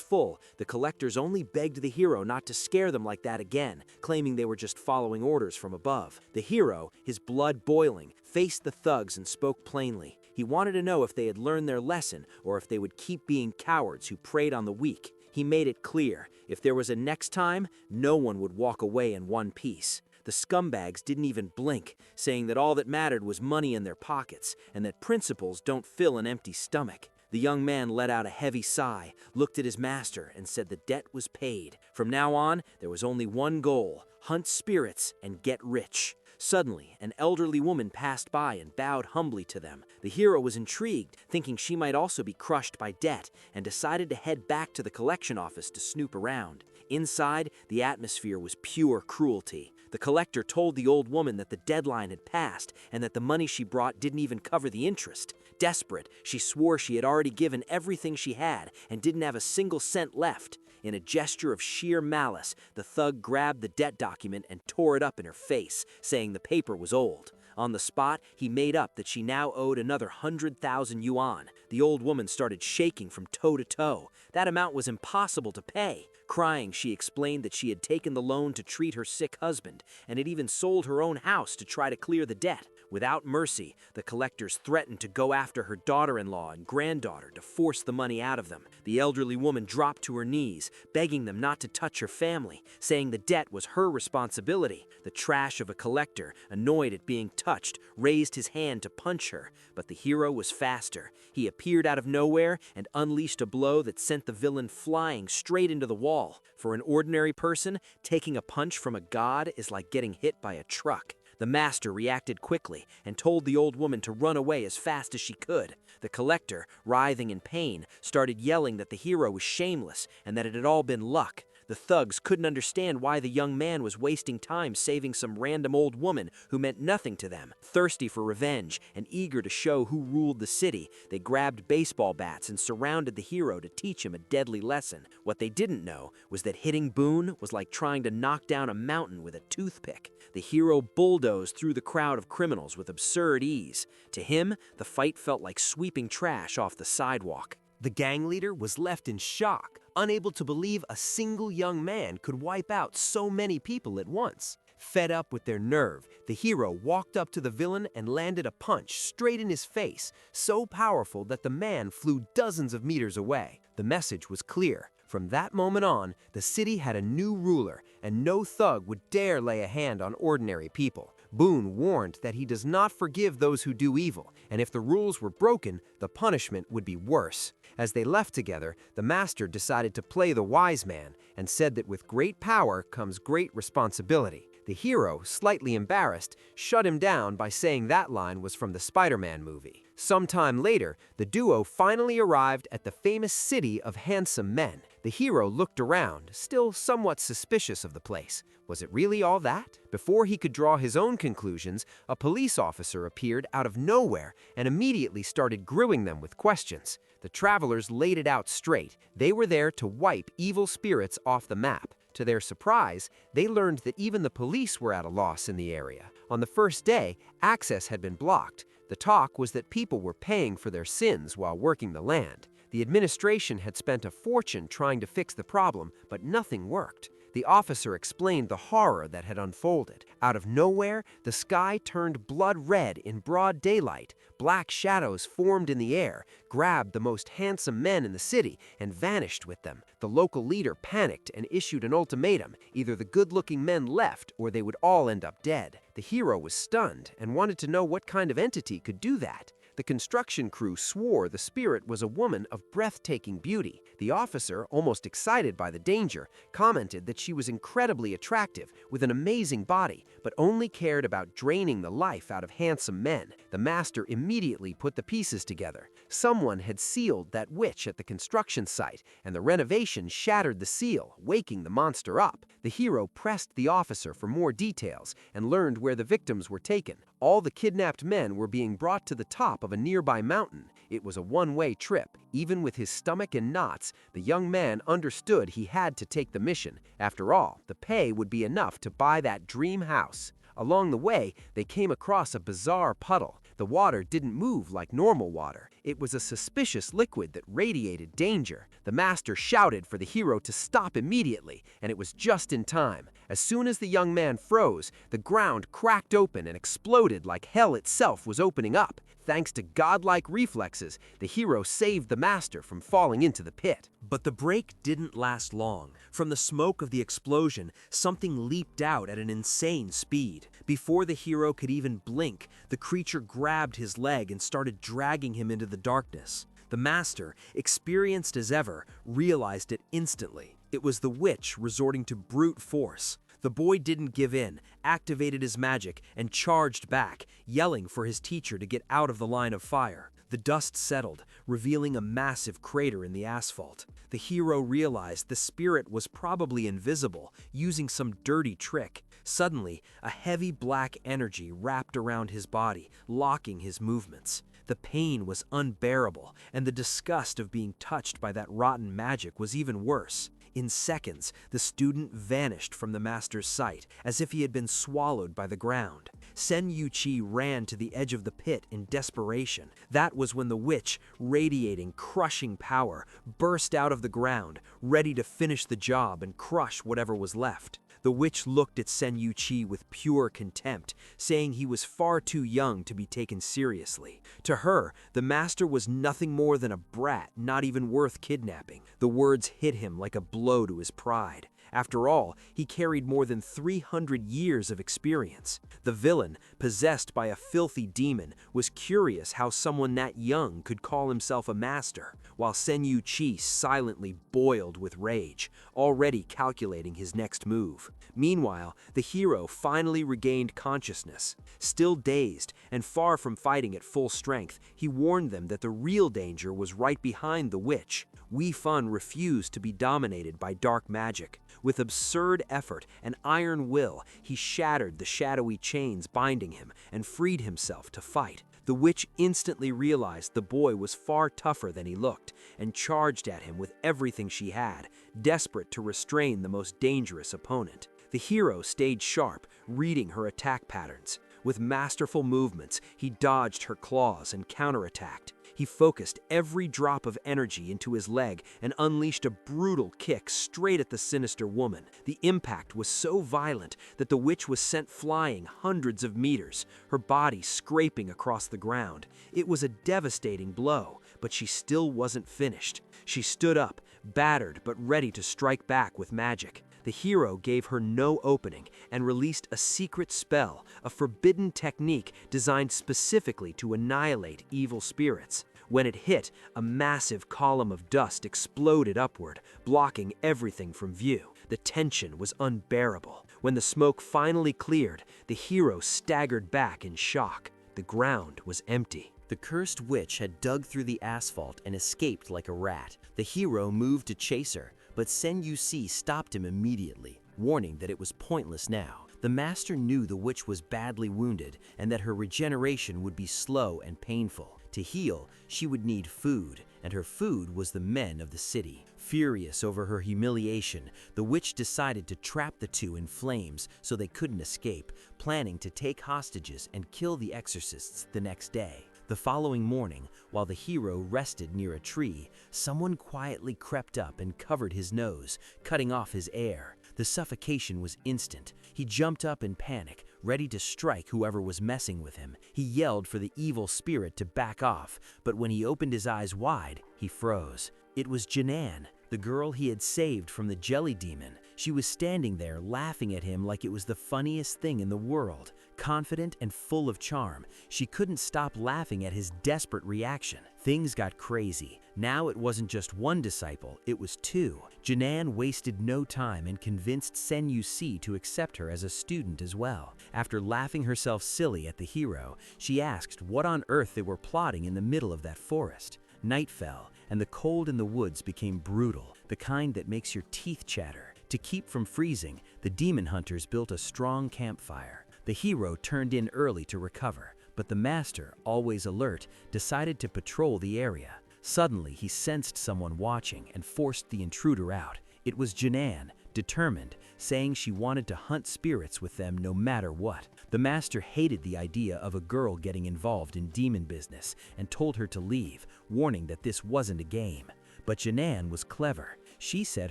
full, the collectors only begged the hero not to scare them like that again, claiming they were just following orders from above. The hero, his blood boiling, faced the thugs and spoke plainly. He wanted to know if they had learned their lesson or if they would keep being cowards who preyed on the weak. He made it clear, if there was a next time, no one would walk away in one piece. The scumbags didn't even blink, saying that all that mattered was money in their pockets and that principles don't fill an empty stomach. The young man let out a heavy sigh, looked at his master, and said the debt was paid. From now on, there was only one goal: hunt spirits and get rich. Suddenly, an elderly woman passed by and bowed humbly to them. The hero was intrigued, thinking she might also be crushed by debt, and decided to head back to the collection office to snoop around. Inside, the atmosphere was pure cruelty. The collector told the old woman that the deadline had passed and that the money she brought didn't even cover the interest. Desperate, she swore she had already given everything she had and didn't have a single cent left. In a gesture of sheer malice, the thug grabbed the debt document and tore it up in her face, saying the paper was old. On the spot, he made up that she now owed another 100,000 yuan. The old woman started shaking from toe to toe. That amount was impossible to pay. Crying, she explained that she had taken the loan to treat her sick husband and had even sold her own house to try to clear the debt. Without mercy, the collectors threatened to go after her daughter-in-law and granddaughter to force the money out of them. The elderly woman dropped to her knees, begging them not to touch her family, saying the debt was her responsibility. The trash of a collector, annoyed at being touched, raised his hand to punch her, but the hero was faster. He appeared out of nowhere and unleashed a blow that sent the villain flying straight into the wall. For an ordinary person, taking a punch from a god is like getting hit by a truck. The master reacted quickly and told the old woman to run away as fast as she could. The collector, writhing in pain, started yelling that the hero was shameless and that it had all been luck. The The thugs couldn't understand why the young man was wasting time saving some random old woman who meant nothing to them. Thirsty for revenge and eager to show who ruled the city, they grabbed baseball bats and surrounded the hero to teach him a deadly lesson. What they didn't know was that hitting Boone was like trying to knock down a mountain with a toothpick. The hero bulldozed through the crowd of criminals with absurd ease. To him, the fight felt like sweeping trash off the sidewalk. The gang leader was left in shock, unable to believe a single young man could wipe out so many people at once. Fed up with their nerve, the hero walked up to the villain and landed a punch straight in his face, so powerful that the man flew dozens of meters away. The message was clear. From that moment on, the city had a new ruler, and no thug would dare lay a hand on ordinary people. Boone warned that he does not forgive those who do evil, and if the rules were broken, the punishment would be worse. As they left together, the master decided to play the wise man and said that with great power comes great responsibility. The hero, slightly embarrassed, shut him down by saying that line was from the Spider-Man movie. Sometime later, the duo finally arrived at the famous city of handsome men. The hero looked around, still somewhat suspicious of the place. Was it really all that? Before he could draw his own conclusions, a police officer appeared out of nowhere and immediately started grilling them with questions. The travelers laid it out straight. They were there to wipe evil spirits off the map. To their surprise, they learned that even the police were at a loss in the area. On the first day, access had been blocked. The talk was that people were paying for their sins while working the land. The administration had spent a fortune trying to fix the problem, but nothing worked. The officer explained the horror that had unfolded. Out of nowhere, the sky turned blood red in broad daylight. Black shadows formed in the air, grabbed the most handsome men in the city, and vanished with them. The local leader panicked and issued an ultimatum. Either the good-looking men left or they would all end up dead. The hero was stunned and wanted to know what kind of entity could do that. The construction crew swore the spirit was a woman of breathtaking beauty. The officer, almost excited by the danger, commented that she was incredibly attractive, with an amazing body, but only cared about draining the life out of handsome men. The master immediately put the pieces together. Someone had sealed that witch at the construction site, and the renovation shattered the seal, waking the monster up. The hero pressed the officer for more details and learned where the victims were taken. All the kidnapped men were being brought to the top of a nearby mountain. It was a one-way trip. Even with his stomach in knots, the young man understood he had to take the mission. After all, the pay would be enough to buy that dream house. Along the way, they came across a bizarre puddle. The water didn't move like normal water. It was a suspicious liquid that radiated danger. The master shouted for the hero to stop immediately, and it was just in time. As soon as the young man froze, the ground cracked open and exploded like hell itself was opening up. Thanks to godlike reflexes, the hero saved the master from falling into the pit. But the break didn't last long. From the smoke of the explosion, something leaped out at an insane speed. Before the hero could even blink, the creature grabbed his leg and started dragging him into the darkness. The master, experienced as ever, realized it instantly. It was the witch resorting to brute force. The boy didn't give in, activated his magic, and charged back, yelling for his teacher to get out of the line of fire. The dust settled, revealing a massive crater in the asphalt. The hero realized the spirit was probably invisible, using some dirty trick. Suddenly, a heavy black energy wrapped around his body, locking his movements. The pain was unbearable, and the disgust of being touched by that rotten magic was even worse. In seconds, the student vanished from the master's sight, as if he had been swallowed by the ground. Sen Yu-Chi ran to the edge of the pit in desperation. That was when the witch, radiating crushing power, burst out of the ground, ready to finish the job and crush whatever was left. The witch looked at Sen Yu-Chi with pure contempt, saying he was far too young to be taken seriously. To her, the master was nothing more than a brat, not even worth kidnapping. The words hit him like a blow to his pride. After all, he carried more than 300 years of experience. The villain, possessed by a filthy demon, was curious how someone that young could call himself a master, while Sen Yu-Chi silently boiled with rage, already calculating his next move. Meanwhile, the hero finally regained consciousness. Still dazed and far from fighting at full strength, he warned them that the real danger was right behind the witch. Wei Fun refused to be dominated by dark magic. With absurd effort and iron will, he shattered the shadowy chains binding him and freed himself to fight. The witch instantly realized the boy was far tougher than he looked and charged at him with everything she had, desperate to restrain the most dangerous opponent. The hero stayed sharp, reading her attack patterns. With masterful movements, he dodged her claws and counterattacked. He focused every drop of energy into his leg and unleashed a brutal kick straight at the sinister woman. The impact was so violent that the witch was sent flying hundreds of meters, her body scraping across the ground. It was a devastating blow, but she still wasn't finished. She stood up, battered but ready to strike back with magic. The hero gave her no opening and released a secret spell, a forbidden technique designed specifically to annihilate evil spirits. When it hit, a massive column of dust exploded upward, blocking everything from view. The tension was unbearable. When the smoke finally cleared, the hero staggered back in shock. The ground was empty. The cursed witch had dug through the asphalt and escaped like a rat. The hero moved to chase her, but Sen Yusi stopped him immediately, warning that it was pointless now. The master knew the witch was badly wounded and that her regeneration would be slow and painful. To heal, she would need food, and her food was the men of the city. Furious over her humiliation, the witch decided to trap the two in flames so they couldn't escape, planning to take hostages and kill the exorcists the next day. The following morning, while the hero rested near a tree, someone quietly crept up and covered his nose, cutting off his air. The suffocation was instant. He jumped up in panic, ready to strike whoever was messing with him. He yelled for the evil spirit to back off, but when he opened his eyes wide, he froze. It was Janan, the girl he had saved from the jelly demon. She was standing there laughing at him like it was the funniest thing in the world. Confident and full of charm, she couldn't stop laughing at his desperate reaction. Things got crazy. Now it wasn't just one disciple, it was two. Janan wasted no time and convinced Sen Yusi to accept her as a student as well. After laughing herself silly at the hero, she asked what on earth they were plotting in the middle of that forest. Night fell, and the cold in the woods became brutal, the kind that makes your teeth chatter. To keep from freezing, the demon hunters built a strong campfire. The hero turned in early to recover, but the master, always alert, decided to patrol the area. Suddenly, he sensed someone watching and forced the intruder out. It was Janan, determined, saying she wanted to hunt spirits with them no matter what. The master hated the idea of a girl getting involved in demon business and told her to leave, warning that this wasn't a game. But Janan was clever. She said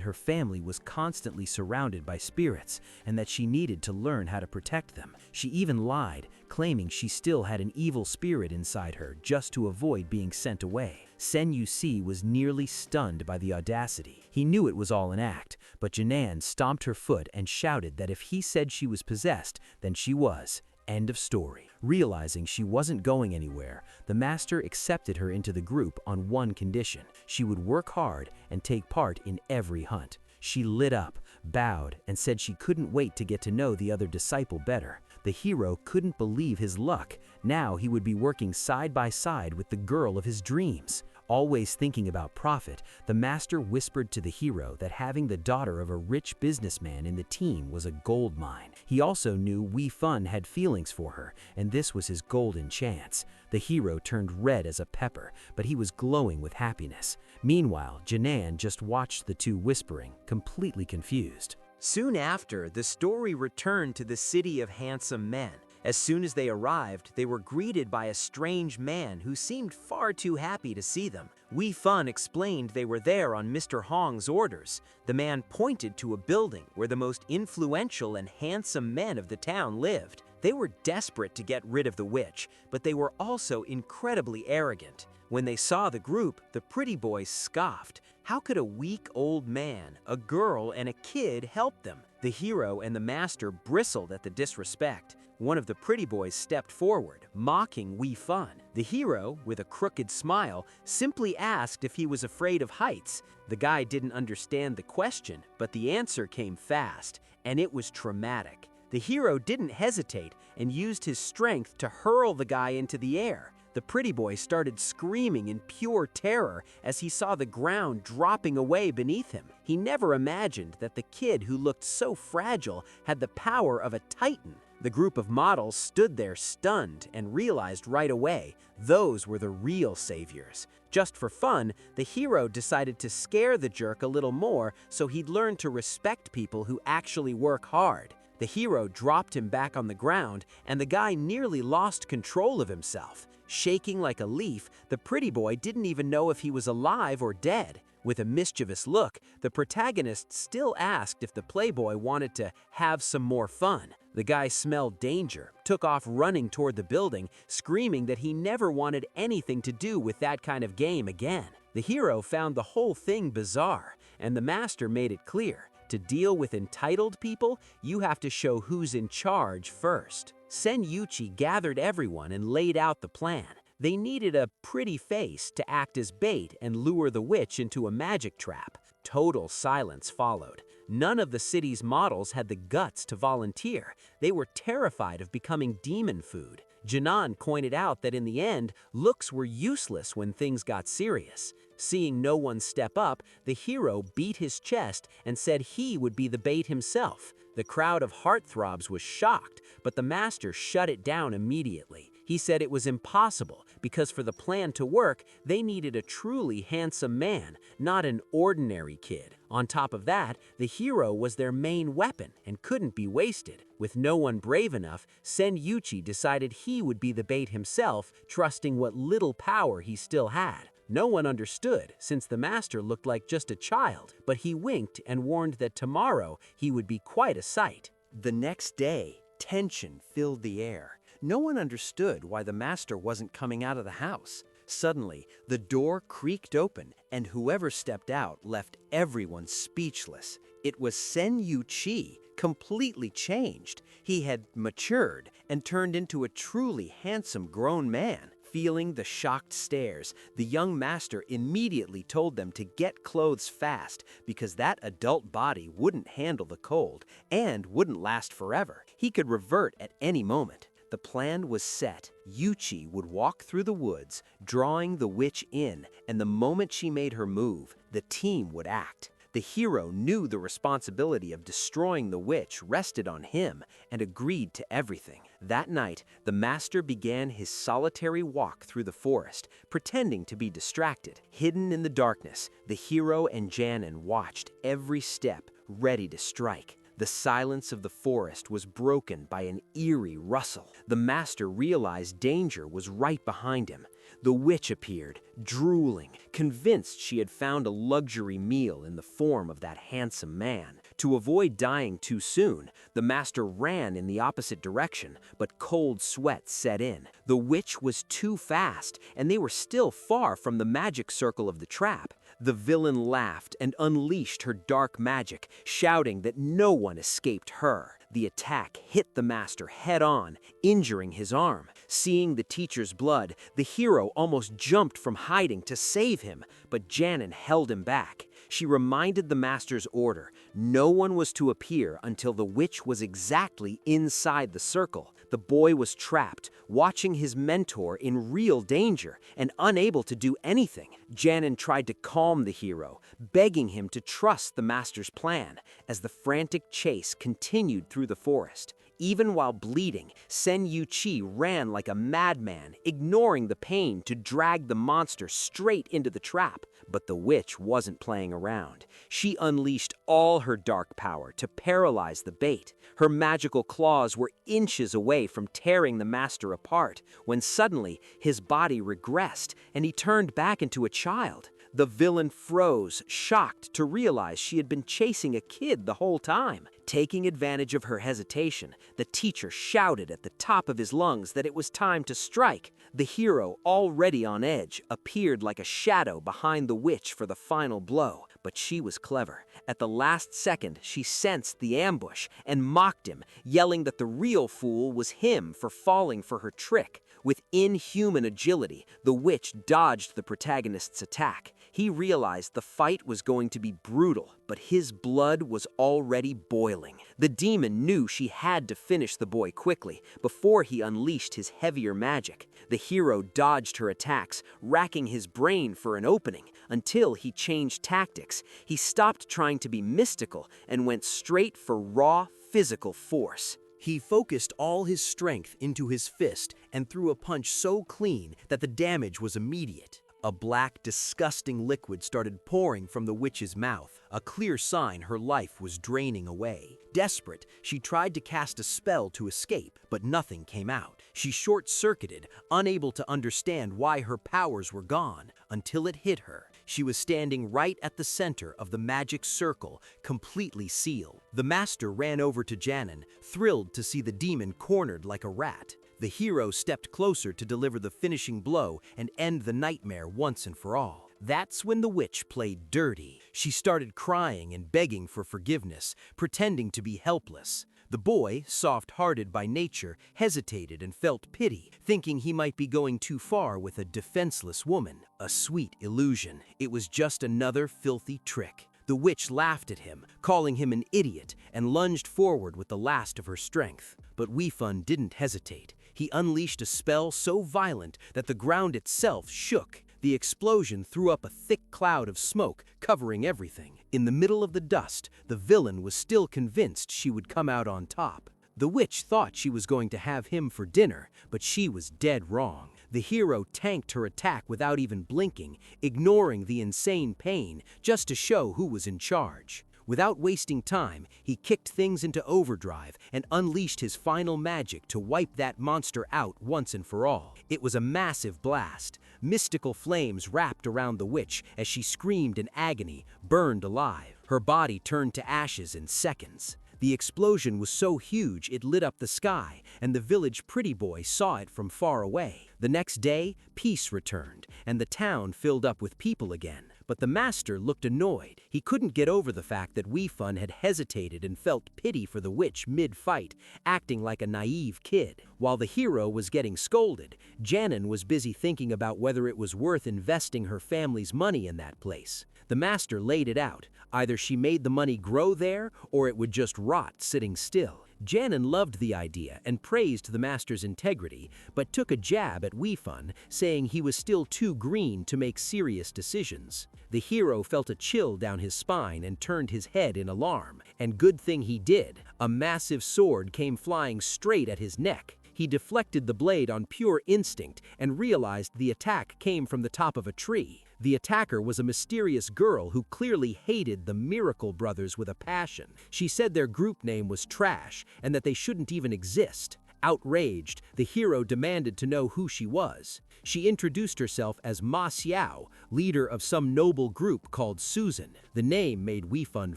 her family was constantly surrounded by spirits and that she needed to learn how to protect them. She even lied, claiming she still had an evil spirit inside her just to avoid being sent away. Sen Yusi was nearly stunned by the audacity. He knew it was all an act, but Janan stomped her foot and shouted that if he said she was possessed, then she was. End of story. Realizing she wasn't going anywhere, the master accepted her into the group on one condition: she would work hard and take part in every hunt. She lit up, bowed, and said she couldn't wait to get to know the other disciple better. The hero couldn't believe his luck. Now he would be working side by side with the girl of his dreams. Always thinking about profit, the master whispered to the hero that having the daughter of a rich businessman in the team was a gold mine. He also knew Wei Fun had feelings for her, and this was his golden chance. The hero turned red as a pepper, but he was glowing with happiness. Meanwhile, Janan just watched the two whispering, completely confused. Soon after, the story returned to the city of handsome men. As soon as they arrived, they were greeted by a strange man who seemed far too happy to see them. Wei Fun explained they were there on Mr. Hong's orders. The man pointed to a building where the most influential and handsome men of the town lived. They were desperate to get rid of the witch, but they were also incredibly arrogant. When they saw the group, the pretty boys scoffed. How could a weak old man, a girl, and a kid help them? The hero and the master bristled at the disrespect. One of the pretty boys stepped forward, mocking Wei Fun. The hero, with a crooked smile, simply asked if he was afraid of heights. The guy didn't understand the question, but the answer came fast, and it was traumatic. The hero didn't hesitate and used his strength to hurl the guy into the air. The pretty boy started screaming in pure terror as he saw the ground dropping away beneath him. He never imagined that the kid who looked so fragile had the power of a titan. The group of models stood there stunned and realized right away those were the real saviors. Just for fun, the hero decided to scare the jerk a little more so he'd learn to respect people who actually work hard. The hero dropped him back on the ground, and the guy nearly lost control of himself. Shaking like a leaf, the pretty boy didn't even know if he was alive or dead. With a mischievous look, the protagonist still asked if the playboy wanted to have some more fun. The guy smelled danger, took off running toward the building, screaming that he never wanted anything to do with that kind of game again. The hero found the whole thing bizarre, and the master made it clear. To deal with entitled people, you have to show who's in charge first. Senyuchi gathered everyone and laid out the plan. They needed a pretty face to act as bait and lure the witch into a magic trap. Total silence followed. None of the city's models had the guts to volunteer. They were terrified of becoming demon food. Janan pointed out that in the end, looks were useless when things got serious. Seeing no one step up, the hero beat his chest and said he would be the bait himself. The crowd of heartthrobs was shocked, but the master shut it down immediately. He said it was impossible because for the plan to work, they needed a truly handsome man, not an ordinary kid. On top of that, the hero was their main weapon and couldn't be wasted. With no one brave enough, Senyuchi decided he would be the bait himself, trusting what little power he still had. No one understood, since the master looked like just a child, but he winked and warned that tomorrow he would be quite a sight. The next day, tension filled the air. No one understood why the master wasn't coming out of the house. Suddenly, the door creaked open, and whoever stepped out left everyone speechless. It was Senyuchi, completely changed. He had matured and turned into a truly handsome grown man. Feeling the shocked stares, the young master immediately told them to get clothes fast because that adult body wouldn't handle the cold and wouldn't last forever. He could revert at any moment. The plan was set. Yuchi would walk through the woods, drawing the witch in, and the moment she made her move, the team would act. The hero knew the responsibility of destroying the witch rested on him and agreed to everything. That night, the master began his solitary walk through the forest, pretending to be distracted. Hidden in the darkness, the hero and Janin watched every step, ready to strike. The silence of the forest was broken by an eerie rustle. The master realized danger was right behind him. The witch appeared, drooling, convinced she had found a luxury meal in the form of that handsome man. To avoid dying too soon, the master ran in the opposite direction, but cold sweat set in. The witch was too fast, and they were still far from the magic circle of the trap. The villain laughed and unleashed her dark magic, shouting that no one escaped her. The attack hit the master head-on, injuring his arm. Seeing the teacher's blood, the hero almost jumped from hiding to save him, but Janin held him back. She reminded the master's order. No one was to appear until the witch was exactly inside the circle. The boy was trapped, watching his mentor in real danger and unable to do anything. Janin tried to calm the hero, begging him to trust the master's plan as the frantic chase continued through the forest. Even while bleeding, Senyuchi ran like a madman, ignoring the pain to drag the monster straight into the trap. But the witch wasn't playing around. She unleashed all her dark power to paralyze the bait. Her magical claws were inches away from tearing the master apart, when suddenly his body regressed and he turned back into a child. The villain froze, shocked to realize she had been chasing a kid the whole time. Taking advantage of her hesitation, the teacher shouted at the top of his lungs that it was time to strike. The hero, already on edge, appeared like a shadow behind the witch for the final blow. But she was clever. At the last second, she sensed the ambush and mocked him, yelling that the real fool was him for falling for her trick. With inhuman agility, the witch dodged the protagonist's attack. He realized the fight was going to be brutal, but his blood was already boiling. The demon knew she had to finish the boy quickly before he unleashed his heavier magic. The hero dodged her attacks, racking his brain for an opening, until he changed tactics. He stopped trying to be mystical and went straight for raw physical force. He focused all his strength into his fist and threw a punch so clean that the damage was immediate. A black, disgusting liquid started pouring from the witch's mouth, a clear sign her life was draining away. Desperate, she tried to cast a spell to escape, but nothing came out. She short-circuited, unable to understand why her powers were gone, until it hit her. She was standing right at the center of the magic circle, completely sealed. The master ran over to Janin, thrilled to see the demon cornered like a rat. The hero stepped closer to deliver the finishing blow and end the nightmare once and for all. That's when the witch played dirty. She started crying and begging for forgiveness, pretending to be helpless. The boy, soft-hearted by nature, hesitated and felt pity, thinking he might be going too far with a defenseless woman. A sweet illusion. It was just another filthy trick. The witch laughed at him, calling him an idiot, and lunged forward with the last of her strength. But Weifun didn't hesitate. He unleashed a spell so violent that the ground itself shook. The explosion threw up a thick cloud of smoke, covering everything. In the middle of the dust, the villain was still convinced she would come out on top. The witch thought she was going to have him for dinner, but she was dead wrong. The hero tanked her attack without even blinking, ignoring the insane pain just to show who was in charge. Without wasting time, he kicked things into overdrive and unleashed his final magic to wipe that monster out once and for all. It was a massive blast. Mystical flames wrapped around the witch as she screamed in agony, burned alive. Her body turned to ashes in seconds. The explosion was so huge it lit up the sky, and the village pretty boy saw it from far away. The next day, peace returned, and the town filled up with people again. But the master looked annoyed. He couldn't get over the fact that Weifun had hesitated and felt pity for the witch mid-fight, acting like a naive kid. While the hero was getting scolded, Janin was busy thinking about whether it was worth investing her family's money in that place. The master laid it out. Either she made the money grow there, or it would just rot sitting still. Janin loved the idea and praised the master's integrity, but took a jab at Weifun, saying he was still too green to make serious decisions. The hero felt a chill down his spine and turned his head in alarm. And good thing he did. A massive sword came flying straight at his neck. He deflected the blade on pure instinct and realized the attack came from the top of a tree. The attacker was a mysterious girl who clearly hated the Miracle Brothers with a passion. She said their group name was trash and that they shouldn't even exist. Outraged, the hero demanded to know who she was. She introduced herself as Ma Xiao, leader of some noble group called Susan. The name made Weifun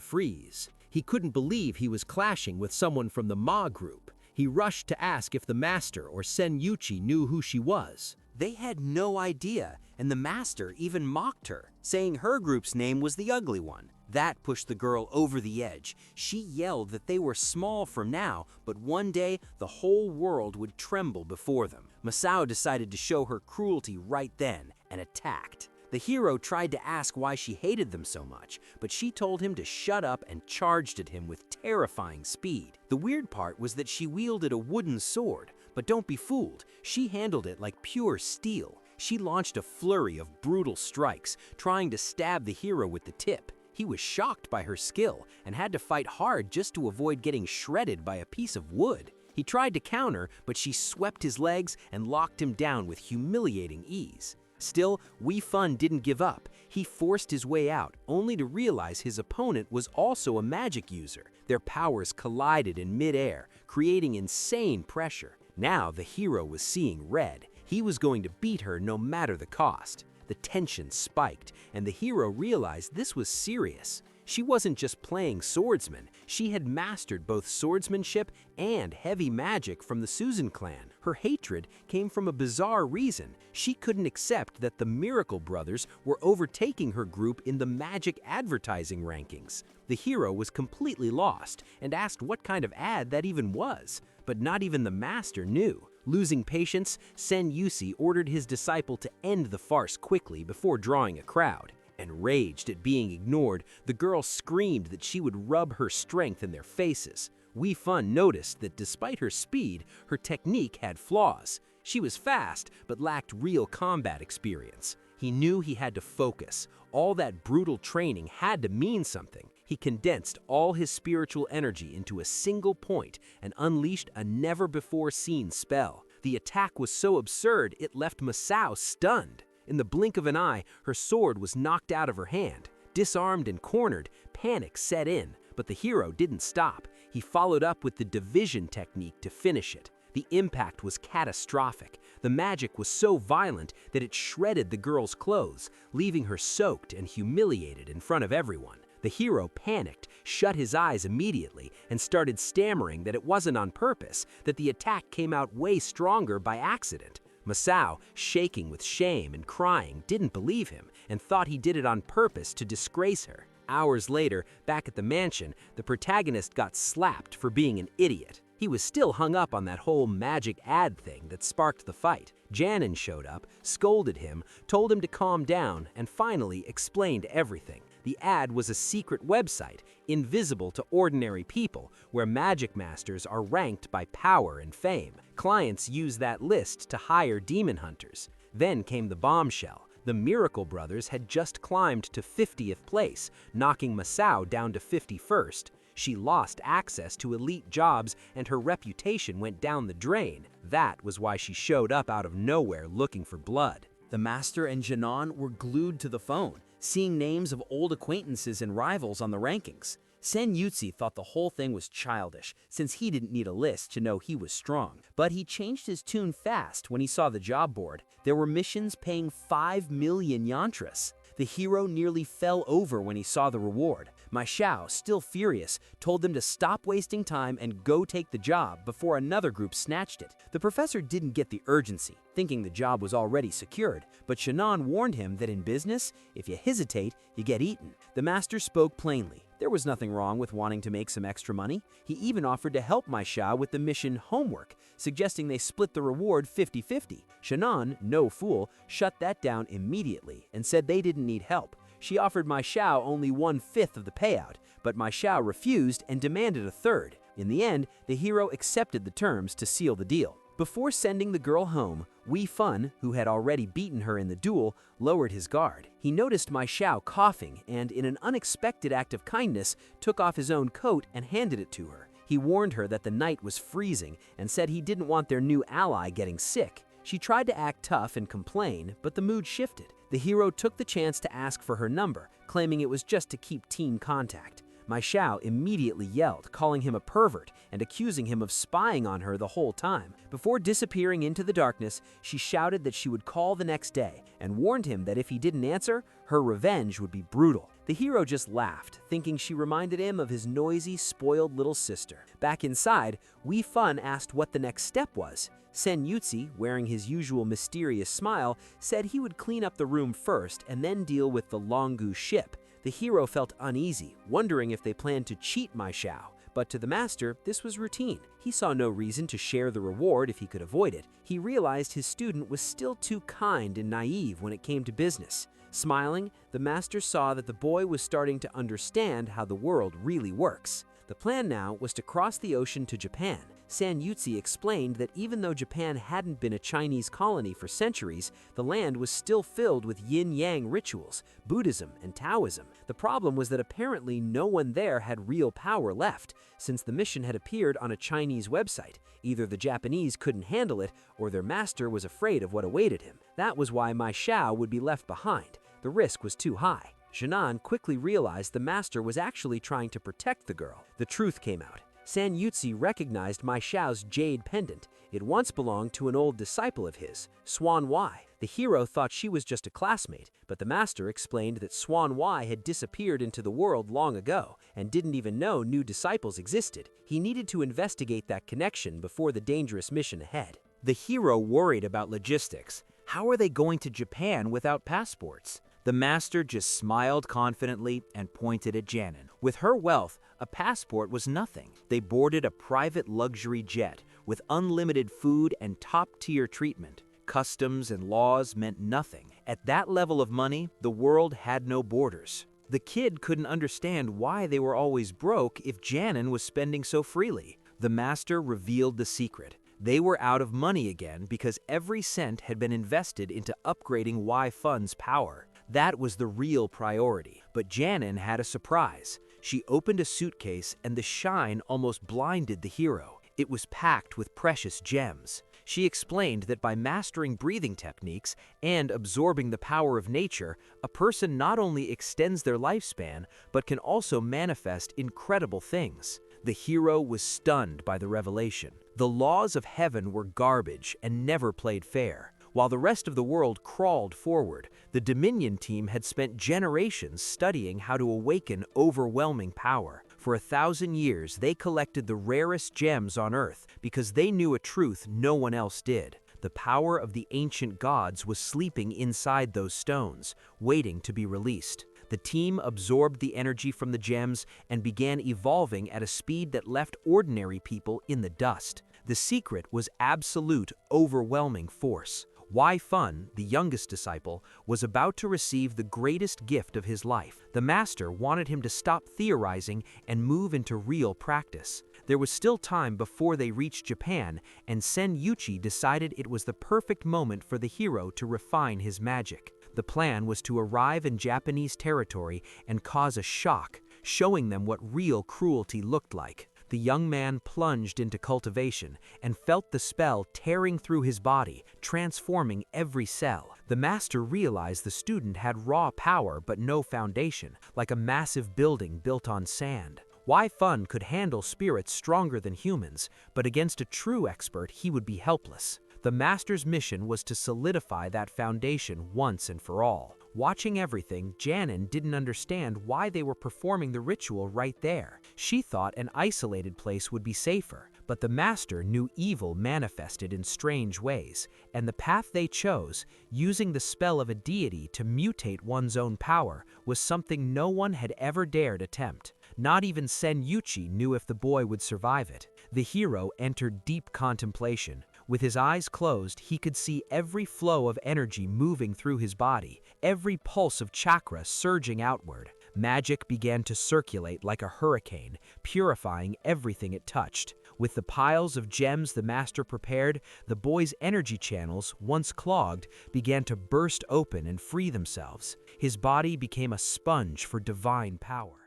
freeze. He couldn't believe he was clashing with someone from the Ma group. He rushed to ask if the master or Sen Yuchi knew who she was. They had no idea, and the master even mocked her, saying her group's name was the Ugly One. That pushed the girl over the edge. She yelled that they were small for now, but one day the whole world would tremble before them. Masao decided to show her cruelty right then and attacked. The hero tried to ask why she hated them so much, but she told him to shut up and charged at him with terrifying speed. The weird part was that she wielded a wooden sword, but don't be fooled, she handled it like pure steel. She launched a flurry of brutal strikes, trying to stab the hero with the tip. He was shocked by her skill and had to fight hard just to avoid getting shredded by a piece of wood. He tried to counter, but she swept his legs and locked him down with humiliating ease. Still, Weifun didn't give up. He forced his way out, only to realize his opponent was also a magic user. Their powers collided in mid-air, creating insane pressure. Now the hero was seeing red. He was going to beat her no matter the cost. The tension spiked, and the hero realized this was serious. She wasn't just playing swordsman, she had mastered both swordsmanship and heavy magic from the Susan clan. Her hatred came from a bizarre reason. She couldn't accept that the Miracle Brothers were overtaking her group in the magic advertising rankings. The hero was completely lost and asked what kind of ad that even was, but not even the master knew. Losing patience, Sen Yusi ordered his disciple to end the farce quickly before drawing a crowd. Enraged at being ignored, the girl screamed that she would rub her strength in their faces. Wee Fun noticed that despite her speed, her technique had flaws. She was fast, but lacked real combat experience. He knew he had to focus. All that brutal training had to mean something. He condensed all his spiritual energy into a single point and unleashed a never-before-seen spell. The attack was so absurd, it left Masao stunned. In the blink of an eye, her sword was knocked out of her hand. Disarmed and cornered, panic set in, but the hero didn't stop. He followed up with the division technique to finish it. The impact was catastrophic. The magic was so violent that it shredded the girl's clothes, leaving her soaked and humiliated in front of everyone. The hero panicked, shut his eyes immediately, and started stammering that it wasn't on purpose, that the attack came out way stronger by accident. Masao, shaking with shame and crying, didn't believe him and thought he did it on purpose to disgrace her. Hours later, back at the mansion, the protagonist got slapped for being an idiot. He was still hung up on that whole magic ad thing that sparked the fight. Janin showed up, scolded him, told him to calm down, and finally explained everything. The ad was a secret website, invisible to ordinary people, where magic masters are ranked by power and fame. Clients use that list to hire demon hunters. Then came the bombshell. The Miracle Brothers had just climbed to 50th place, knocking Masao down to 51st. She lost access to elite jobs and her reputation went down the drain. That was why she showed up out of nowhere looking for blood. The master and Janan were glued to the phone, seeing names of old acquaintances and rivals on the rankings. Sen Yutzi thought the whole thing was childish, since he didn't need a list to know he was strong. But he changed his tune fast when he saw the job board. There were missions paying 5 million yantras. The hero nearly fell over when he saw the reward. My Xiao, still furious, told them to stop wasting time and go take the job before another group snatched it. The professor didn't get the urgency, thinking the job was already secured, but Shannon warned him that in business, if you hesitate, you get eaten. The master spoke plainly. There was nothing wrong with wanting to make some extra money. He even offered to help my Xiao with the mission homework, suggesting they split the reward 50-50. Shannon, no fool, shut that down immediately and said they didn't need help. She offered my Xiao only 1/5 of the payout, but my Xiao refused and demanded a third. In the end, the hero accepted the terms to seal the deal. Before sending the girl home, Wee Fun, who had already beaten her in the duel, lowered his guard. He noticed my Xiao coughing and, in an unexpected act of kindness, took off his own coat and handed it to her. He warned her that the night was freezing and said he didn't want their new ally getting sick. She tried to act tough and complain, but the mood shifted. The hero took the chance to ask for her number, claiming it was just to keep team contact. My Xiao immediately yelled, calling him a pervert and accusing him of spying on her the whole time. Before disappearing into the darkness, she shouted that she would call the next day and warned him that if he didn't answer, her revenge would be brutal. The hero just laughed, thinking she reminded him of his noisy, spoiled little sister. Back inside, Wee Fun asked what the next step was. Sen Yutzi, wearing his usual mysterious smile, said he would clean up the room first and then deal with the Longu ship. The hero felt uneasy, wondering if they planned to cheat my Xiao. But to the master, this was routine. He saw no reason to share the reward if he could avoid it. He realized his student was still too kind and naive when it came to business. Smiling, the master saw that the boy was starting to understand how the world really works. The plan now was to cross the ocean to Japan. San Yutzi explained that even though Japan hadn't been a Chinese colony for centuries, the land was still filled with yin-yang rituals, Buddhism and Taoism. The problem was that apparently no one there had real power left, since the mission had appeared on a Chinese website. Either the Japanese couldn't handle it, or their master was afraid of what awaited him. That was why my Xiao would be left behind. The risk was too high. Janan quickly realized the master was actually trying to protect the girl. The truth came out. San Yutzi recognized my Xiao's jade pendant. It once belonged to an old disciple of his, Swan Y. The hero thought she was just a classmate, but the master explained that Swan Y had disappeared into the world long ago and didn't even know new disciples existed. He needed to investigate that connection before the dangerous mission ahead. The hero worried about logistics. How are they going to Japan without passports? The master just smiled confidently and pointed at Janin. With her wealth, a passport was nothing. They boarded a private luxury jet with unlimited food and top-tier treatment. Customs and laws meant nothing. At that level of money, the world had no borders. The kid couldn't understand why they were always broke if Janin was spending so freely. The master revealed the secret. They were out of money again because every cent had been invested into upgrading Y Fun's power. That was the real priority. But Janin had a surprise. She opened a suitcase and the shine almost blinded the hero. It was packed with precious gems. She explained that by mastering breathing techniques and absorbing the power of nature, a person not only extends their lifespan, but can also manifest incredible things. The hero was stunned by the revelation. The laws of heaven were garbage and never played fair. While the rest of the world crawled forward, the Dominion team had spent generations studying how to awaken overwhelming power. For 1,000 years, they collected the rarest gems on Earth because they knew a truth no one else did. The power of the ancient gods was sleeping inside those stones, waiting to be released. The team absorbed the energy from the gems and began evolving at a speed that left ordinary people in the dust. The secret was absolute, overwhelming force. Y Fun, the youngest disciple, was about to receive the greatest gift of his life. The master wanted him to stop theorizing and move into real practice. There was still time before they reached Japan, and Sen Yuchi decided it was the perfect moment for the hero to refine his magic. The plan was to arrive in Japanese territory and cause a shock, showing them what real cruelty looked like. The young man plunged into cultivation and felt the spell tearing through his body, transforming every cell. The master realized the student had raw power but no foundation, like a massive building built on sand. Y Fun could handle spirits stronger than humans, but against a true expert he would be helpless. The master's mission was to solidify that foundation once and for all. Watching everything, Janin didn't understand why they were performing the ritual right there. She thought an isolated place would be safer, but the master knew evil manifested in strange ways, and the path they chose, using the spell of a deity to mutate one's own power, was something no one had ever dared attempt. Not even Sen Yuchi knew if the boy would survive it. The hero entered deep contemplation. With his eyes closed, he could see every flow of energy moving through his body, every pulse of chakra surging outward. Magic began to circulate like a hurricane, purifying everything it touched. With the piles of gems the master prepared, the boy's energy channels, once clogged, began to burst open and free themselves. His body became a sponge for divine power.